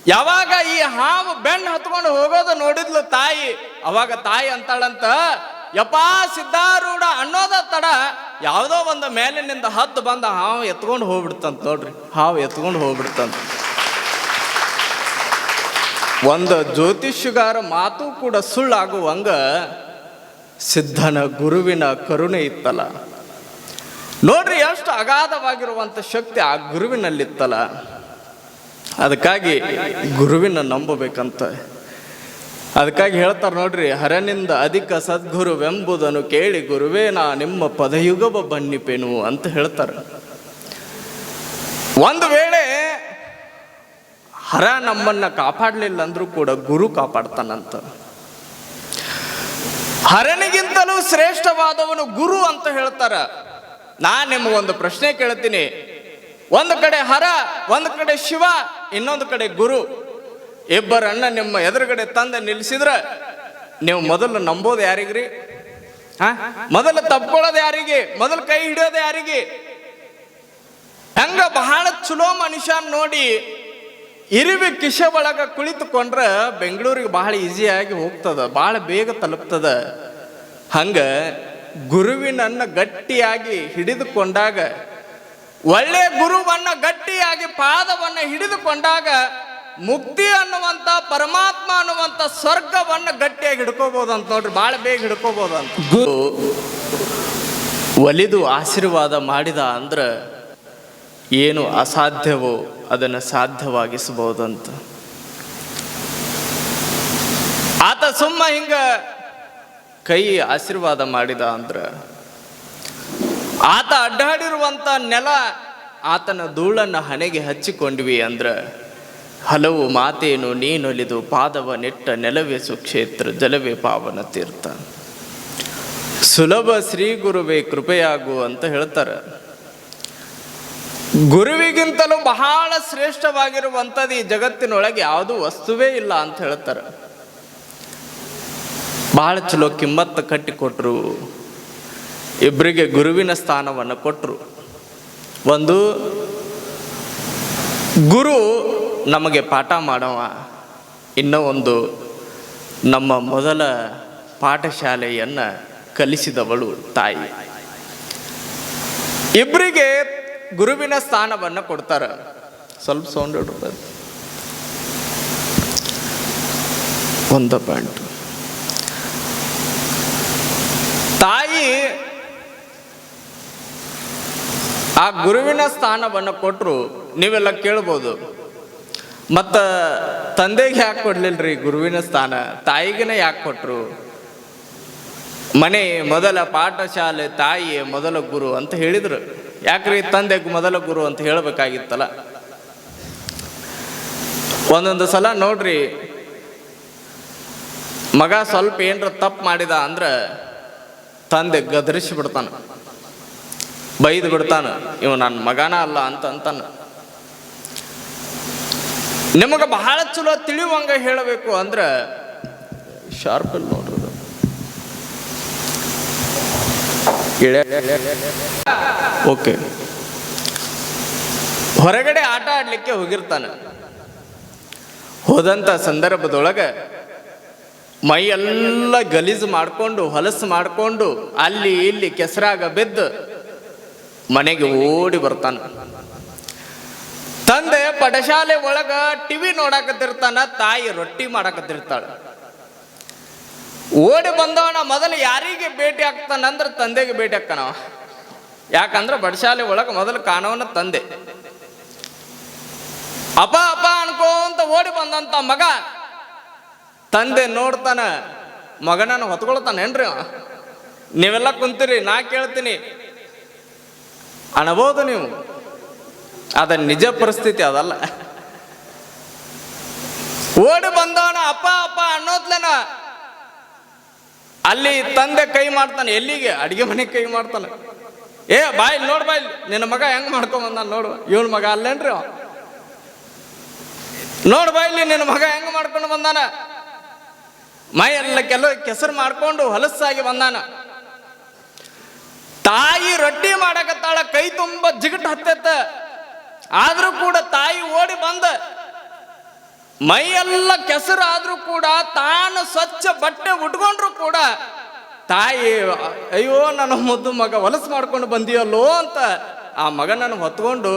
ಯಾವಾಗ ಈ ಹಾವು ಬೆನ್ನು ಹತ್ಕೊಂಡು ಹೋಗೋದು ನೋಡಿದ್ಲು ತಾಯಿ, ಅವಾಗ ತಾಯಿ ಅಂತಾಳಂತ, ಯಪ್ಪಾ ಸಿದ್ಧಾರೂಢ ಅನ್ನೋದ ತಡ ಯಾವುದೋ ಒಂದು ಮೇಲಿನಿಂದ ಹದ್ದು ಬಂದ ಹಾವು ಎತ್ಕೊಂಡು ಹೋಗ್ಬಿಡ್ತಂತ. ನೋಡ್ರಿ, ಹಾವು ಎತ್ಕೊಂಡು ಹೋಗ್ಬಿಡ್ತಂತ. ಒಂದು ಜ್ಯೋತಿಷ್ಯಗಾರ ಮಾತು ಕೂಡ ಸುಳ್ಳಾಗುವಂಗ ಸಿದ್ಧನ ಗುರುವಿನ ಕರುಣೆ ಇತ್ತಲ್ಲ. ನೋಡ್ರಿ, ಎಷ್ಟು ಅಗಾಧವಾಗಿರುವಂತ ಶಕ್ತಿ ಆ ಗುರುವಿನಲ್ಲಿತ್ತಲ್ಲ. ಅದಕ್ಕಾಗಿ ಗುರುವಿನ ನಂಬಬೇಕಂತ. ಅದಕ್ಕಾಗಿ ಹೇಳ್ತಾರೆ ನೋಡ್ರಿ, ಹರನಿಂದ ಅಧಿಕ ಸದ್ಗುರುವೆಂಬುದನ್ನು ಕೇಳಿ ಗುರುವೇ ನಾ ನಿಮ್ಮ ಪದಯುಗವ ಬನ್ನಿಪೇನು ಅಂತ ಹೇಳ್ತಾರೆ. ಒಂದು ವೇಳೆ ಹರ ನಮ್ಮನ್ನ ಕಾಪಾಡಲಿಲ್ಲ ಅಂದ್ರೂ ಕೂಡ ಗುರು ಕಾಪಾಡ್ತಾನಂತ. ಹರನಿಗಿಂತಲೂ ಶ್ರೇಷ್ಠವಾದವನು ಗುರು ಅಂತ ಹೇಳ್ತಾರ. ನಾನು ನಿಮಗೊಂದು ಪ್ರಶ್ನೆ ಕೇಳ್ತೀನಿ. ಒಂದು ಕಡೆ ಹರ, ಒಂದು ಕಡೆ ಶಿವ, ಇನ್ನೊಂದು ಕಡೆ ಗುರು. ಇಬ್ಬರನ್ನ ನಿಮ್ಮ ಎದುರುಗಡೆ ತಂದು ನಿಲ್ಲಿಸಿದ್ರೆ ನೀವು ಮೊದಲು ನಂಬೋದು ಯಾರಿಗ್ರಿ? ಮೊದಲು ತಪ್ಕೊಳ್ಳೋದು ಯಾರಿಗೆ? ಮೊದಲು ಕೈ ಹಿಡಿಯೋದು ಯಾರಿಗೆ? ಹಂಗ ಬಹಳ ಚಲೋ ಮನುಷ್ಯ ನೋಡಿ ಇರುವಿ ಕಿಶ ಒಳಗ ಕುಳಿತುಕೊಂಡ್ರೆ ಬೆಂಗಳೂರಿಗೆ ಬಹಳ ಈಸಿಯಾಗಿ ಹೋಗ್ತದ, ಬಹಳ ಬೇಗ ತಲುಪ್ತದ. ಹಂಗ ಗುರುವಿನನ್ನ ಗಟ್ಟಿಯಾಗಿ ಹಿಡಿದುಕೊಂಡಾಗ, ಒಳ್ಳೆ ಗುರುವನ್ನ ಗಟ್ಟಿಯಾಗಿ ಪಾದವನ್ನ ಹಿಡಿದುಕೊಂಡಾಗ ಮುಕ್ತಿ ಅನ್ನುವಂತ, ಪರಮಾತ್ಮ ಅನ್ನುವಂತ ಸ್ವರ್ಗವನ್ನ ಗಟ್ಟಿಯಾಗಿ ಹಿಡ್ಕೋಬಹುದಂತ. ನೋಡ್ರಿ, ಬಹಳ ಬೇಗ ಹಿಡ್ಕೋಬಹುದಂತ. ಗುರು ಒಲಿದು ಆಶೀರ್ವಾದ ಮಾಡಿದ ಅಂದ್ರೆ ಏನು ಅಸಾಧ್ಯವೋ ಅದನ್ನು ಸಾಧ್ಯವಾಗಿಸಬಹುದಂತ. ಆತ ಸುಮ್ಮ ಹಿಂಗ ಕೈ ಆಶೀರ್ವಾದ ಮಾಡಿದ ಅಂದ್ರ ಆತ ಅಡ್ಡಾಡಿರುವಂತ ನೆಲ ಆತನ ಧೂಳನ್ನ ಹಣೆಗೆ ಹಚ್ಚಿಕೊಂಡ್ವಿ ಅಂದ್ರ ಹಲವು ಮಾತೇನು ನೀನೊಲಿದು ಪಾದವ ನೆಟ್ಟ ನೆಲವೇ ಸುಕ್ಷೇತ್ರ ಜಲವೇ ಪಾವನ ತೀರ್ಥ. ಸುಲಭ ಶ್ರೀ ಗುರುವೇ ಕೃಪೆಯಾಗು ಅಂತ ಹೇಳ್ತಾರೆ. ಗುರುವಿಗಿಂತಲೂ ಬಹಳ ಶ್ರೇಷ್ಠವಾಗಿರುವಂಥದ್ದು ಈ ಜಗತ್ತಿನೊಳಗೆ ಯಾವುದೂ ವಸ್ತುವೇ ಇಲ್ಲ ಅಂತ ಹೇಳ್ತಾರೆ. ಬಹಳ ಚಲೋ ಕಿಮ್ಮತ್ತು ಕಟ್ಟಿಕೊಟ್ರು. ಇಬ್ಬರಿಗೆ ಗುರುವಿನ ಸ್ಥಾನವನ್ನು ಕೊಟ್ಟರು. ಒಂದು ಗುರು ನಮಗೆ ಪಾಠ ಮಾಡವ, ಇನ್ನೂ ಒಂದು ನಮ್ಮ ಮೊದಲ ಪಾಠಶಾಲೆಯನ್ನು ಕಲಿಸಿದವಳು ತಾಯಿ. ಇಬ್ಬರಿಗೆ ಗುರುವಿನ ಸ್ಥಾನವನ್ನು ಕೊಡ್ತಾರೆ. ಸ್ವಲ್ಪ ಸೌಂಡ್ ಇಡ್ಬೋದು. ಒಂದು ಪಾಯಿಂಟ್. ತಾಯಿ ಆ ಗುರುವಿನ ಸ್ಥಾನವನ್ನು ಕೊಟ್ಟರು. ನೀವೆಲ್ಲ ಕೇಳ್ಬೋದು, ಮತ್ತು ತಂದೆಗೆ ಯಾಕೆ ಕೊಡ್ಲಿಲ್ರಿ ಗುರುವಿನ ಸ್ಥಾನ, ತಾಯಿಗೆನೇ ಯಾಕೆ ಕೊಟ್ಟರು? ಮನೆ ಮೊದಲ ಪಾಠಶಾಲೆ, ತಾಯಿಯೇ ಮೊದಲ ಗುರು ಅಂತ ಹೇಳಿದರು. ಯಾಕ್ರಿ ತಂದೆಗೆ ಮೊದಲ ಗುರು ಅಂತ ಹೇಳಬೇಕಾಗಿತ್ತಲ್ಲ. ಒಂದೊಂದು ಸಲ ನೋಡ್ರಿ, ಮಗ ಸ್ವಲ್ಪ ಏನರ ತಪ್ಪು ಮಾಡಿದ ಅಂದ್ರೆ ತಂದೆ ಗದರಿಸಿ ಬಿಡ್ತಾನ, ಬೈದು ಬಿಡ್ತಾನ, ಇವ ನನ್ನ ಮಗನ ಅಲ್ಲ ಅಂತ ಅಂತಾನ. ನಿಮಗೆ ಬಹಳ ಚಲೋ ತಿಳಿಯುವಂಗ ಹೇಳಬೇಕು ಅಂದ್ರೆ ಶಾರ್ಪ್ ಅಲ್ಲಿ ನೋಡ್ರಿ, ಓಕೆ. ಹೊರಗಡೆ ಆಟ ಆಡ್ಲಿಕ್ಕೆ ಹೋಗಿರ್ತಾನೆ. ಹೋದಂಥ ಸಂದರ್ಭದೊಳಗೆ ಮೈಯೆಲ್ಲ ಗಲೀಜು ಮಾಡಿಕೊಂಡು, ಹೊಲಸು ಮಾಡಿಕೊಂಡು, ಅಲ್ಲಿ ಇಲ್ಲಿ ಕೆಸರಾಗ ಬಿದ್ದು ಮನೆಗೆ ಓಡಿ ಬರ್ತಾನೆ. ತಂದೆ ಪಠಶಾಲೆ ಒಳಗ ಟಿವಿ ನೋಡಾಕತ್ತಿರ್ತಾನ, ತಾಯಿ ರೊಟ್ಟಿ ಮಾಡಾಕತ್ತಿರ್ತಾಳೆ. ಓಡಿ ಬಂದವನ ಮೊದಲು ಯಾರಿಗೆ ಭೇಟಿ ಆಗ್ತಾನಂದ್ರೆ ತಂದೆಗೆ ಭೇಟಿ ಆಗ್ತಾನವ. ಯಾಕಂದ್ರೆ ಪಠಶಾಲೆ ಒಳಗೆ ಮೊದಲು ಕಾಣವನ ತಂದೆ. ಅಪ್ಪ ಅಪ್ಪ ಅನ್ಕೋಂತ ಓಡಿ ಬಂದಂತ ಮಗ ತಂದೆ ನೋಡ್ತಾನ, ಮಗನನ್ನು ಹೊತ್ಕೊಳ್ತಾನೇನ್ರಿ? ನೀವೆಲ್ಲ ಕುಂತೀರಿ, ನಾ ಕೇಳ್ತೀನಿ ಅನ್ಬೋದು ನೀವು. ಅದ ನಿಜ ಪರಿಸ್ಥಿತಿ ಅದಲ್ಲ. ಓಡಿ ಬಂದವನ ಅಪ್ಪ ಅಪ್ಪ ಅನ್ನೋದ್ಲೇನ ಅಲ್ಲಿ ತಂದೆ ಕೈ ಮಾಡ್ತಾನೆ, ಎಲ್ಲಿಗೆ? ಅಡಿಗೆ ಮನೆಗೆ ಕೈ ಮಾಡ್ತಾನೆ. ಏ ಬಾಯ್ ನೋಡ್, ಬಾಯ್ ನಿನ್ನ ಮಗ ಹೆಂಗ್ ಮಾಡ್ಕೊಂಡ್ ಬಂದಾನ ನೋಡು. ಇವಳ ಮಗ ಅಲ್ಲೇನ್ರಿ ಅವ? ನೋಡ್ ಬಾಯ್ಲಿ ನಿನ್ನ ಮಗ ಹೆಂಗ್ ಮಾಡ್ಕೊಂಡು ಬಂದಾನ. ಮೈ ಎಲ್ಲ ಕೆಸರು ಮಾಡ್ಕೊಂಡು ಹೊಲಸಾಗಿ ಬಂದಾನ. ತಾಯಿ ರೊಟ್ಟಿ ಮಾಡಕತ್ತಾಳ, ಕೈ ತುಂಬ ಜಿಗಟ್ ಹತ್ತೈತ. ಆದ್ರೂ ಕೂಡ ತಾಯಿ ಓಡಿ ಬಂದ, ಮೈ ಎಲ್ಲ ಕೆಸರು ಆದ್ರೂ ಕೂಡ ತಾನು ಸ್ವಚ್ಛ ಬಟ್ಟೆ ಉಟ್ಕೊಂಡ್ರು ಕೂಡ ತಾಯಿ ಅಯ್ಯೋ ನನ್ನ ಮುದ್ದು ಮಗ ಹೊಲಸು ಮಾಡ್ಕೊಂಡು ಬಂದಿಯಲ್ಲೋ ಅಂತ ಆ ಮಗನನ್ನು ಹೊತ್ಕೊಂಡು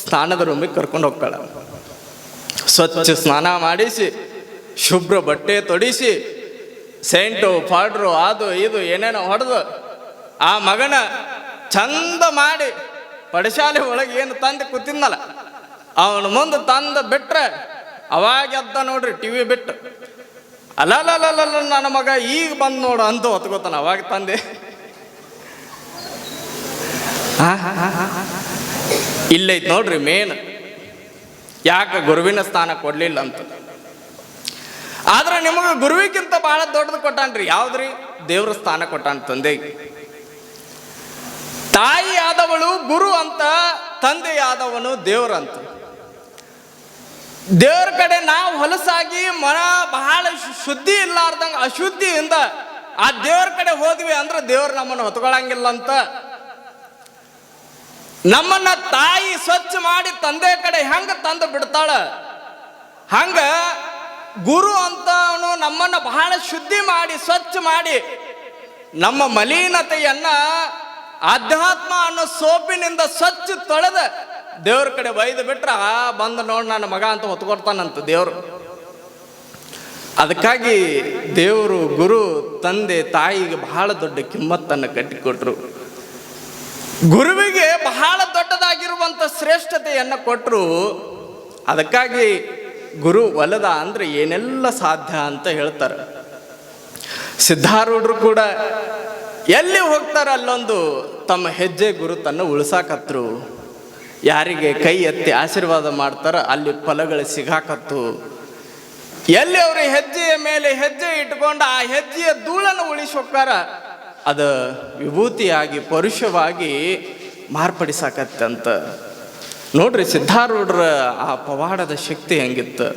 ಸ್ನಾನದ ರೂಮಿಗೆ ಕರ್ಕೊಂಡು ಹೋಗ್ತಾಳ. ಸ್ವಚ್ಛ ಸ್ನಾನ ಮಾಡಿಸಿ, ಶುಭ್ರ ಬಟ್ಟೆ ತೊಡಿಸಿ, ಸೆಂಟು ಪೌಡ್ರು ಅದು ಇದು ಏನೇನೋ ಹೊಡೆದು ಆ ಮಗನ ಚಂದ ಮಾಡಿ ಪಡಶಾಲೆ ಒಳಗೆ ಏನು ತಂದು ಕೂತಿದ್ನಲ್ಲ ಅವನ ಮುಂದೆ ತಂದು ಬಿಟ್ರೆ ಅವಾಗ ಎದ್ದ ನೋಡ್ರಿ ಟಿವಿ ಬಿಟ್ಟು. ಅಲ್ಲಲ್ಲ ನನ್ನ ಮಗ ಈಗ ಬಂದು ನೋಡು ಅಂತ ಹೊತ್ಕೋತಾನ. ಅವಾಗ ತಂದೆ ಇಲ್ಲೈತ್ ನೋಡ್ರಿ ಮೇನ್, ಯಾಕೆ ಗುರುವಿನ ಸ್ಥಾನ ಕೊಡ್ಲಿಲ್ಲ ಅಂತ. ಆದ್ರೆ ನಿಮಗೆ ಗುರುವಿಗಿಂತ ಬಹಳ ದೊಡ್ಡದು ಕೊಟ್ಟಾನ್ರಿ. ಯಾವ್ದ್ರಿ? ದೇವ್ರ ಸ್ಥಾನ ಕೊಟ್ಟಾನ ತಂದೆಗೆ. ತಾಯಿ ಆದವಳು ಗುರು ಅಂತ, ತಂದೆಯಾದವನು ದೇವ್ರಂತ. ದೇವ್ರ ಕಡೆ ನಾವು ಹೊಲಸಾಗಿ ಮನ ಬಹಳ ಶುದ್ಧಿ ಇಲ್ಲಾರ್ದಂಗ ಅಶುದ್ಧಿಯಿಂದ ಆ ದೇವ್ರ ಕಡೆ ಹೋದ್ವಿ ಅಂದ್ರೆ ದೇವ್ರು ನಮ್ಮನ್ನು ಹೊತ್ಕೊಳಂಗಿಲ್ಲ ಅಂತ. ನಮ್ಮನ್ನ ತಾಯಿ ಸ್ವಚ್ಛ ಮಾಡಿ ತಂದೆ ಕಡೆ ಹೆಂಗ ತಂದು ಬಿಡ್ತಾಳ, ಹಂಗ ಗುರು ಅಂತ ಅವನು ನಮ್ಮನ್ನ ಬಹಳ ಶುದ್ಧಿ ಮಾಡಿ ಸ್ವಚ್ಛ ಮಾಡಿ ನಮ್ಮ ಮಲಿನತೆಯನ್ನ ಆಧ್ಯಾತ್ಮ ಅನ್ನೋ ಸೋಪಿನಿಂದ ಸ್ವಚ್ಛ ತೊಳೆದ ದೇವ್ರ ಕಡೆ ಬೈದು ಬಿಟ್ರ ಬಂದು ನೋಡಿ ನನ್ನ ಮಗ ಅಂತ ಹೊತ್ಕೊಡ್ತಾನಂತ ದೇವ್ರು. ಅದಕ್ಕಾಗಿ ದೇವರು ಗುರು ತಂದೆ ತಾಯಿಗೆ ಬಹಳ ದೊಡ್ಡ ಕಿಮ್ಮತ್ತನ್ನು ಕಟ್ಟಿಕೊಟ್ರು. ಗುರುವಿಗೆ ಬಹಳ ದೊಡ್ಡದಾಗಿರುವಂತ ಶ್ರೇಷ್ಠತೆಯನ್ನು ಕೊಟ್ಟರು. ಅದಕ್ಕಾಗಿ ಗುರು ಒಲದ ಅಂದ್ರೆ ಏನೆಲ್ಲ ಸಾಧ್ಯ ಅಂತ ಹೇಳ್ತಾರೆ. ಸಿದ್ಧಾರೂಢರು ಕೂಡ ಎಲ್ಲಿ ಹೋಗ್ತಾರ ಅಲ್ಲೊಂದು ತಮ್ಮ ಹೆಜ್ಜೆ ಗುರುತನ್ನು ಉಳಿಸಾಕತ್ರು. ಯಾರಿಗೆ ಕೈ ಎತ್ತಿ ಆಶೀರ್ವಾದ ಮಾಡ್ತಾರ ಅಲ್ಲಿ ಫಲಗಳು ಸಿಗಾಕತ್ತು. ಎಲ್ಲಿ ಅವರು ಹೆಜ್ಜೆಯ ಮೇಲೆ ಹೆಜ್ಜೆ ಇಟ್ಕೊಂಡು ಆ ಹೆಜ್ಜೆಯ ಧೂಳನ್ನು ಉಳಿಸಿ ಹೋಗ್ತಾರ, ಅದು ವಿಭೂತಿಯಾಗಿ ಪರುಷವಾಗಿ ಮಾರ್ಪಡಿಸಾಕತ್ತಂತ. ನೋಡ್ರಿ ಸಿದ್ಧಾರೂಢರ ಆ ಪವಾಡದ ಶಕ್ತಿ ಹೆಂಗಿತ್ತು.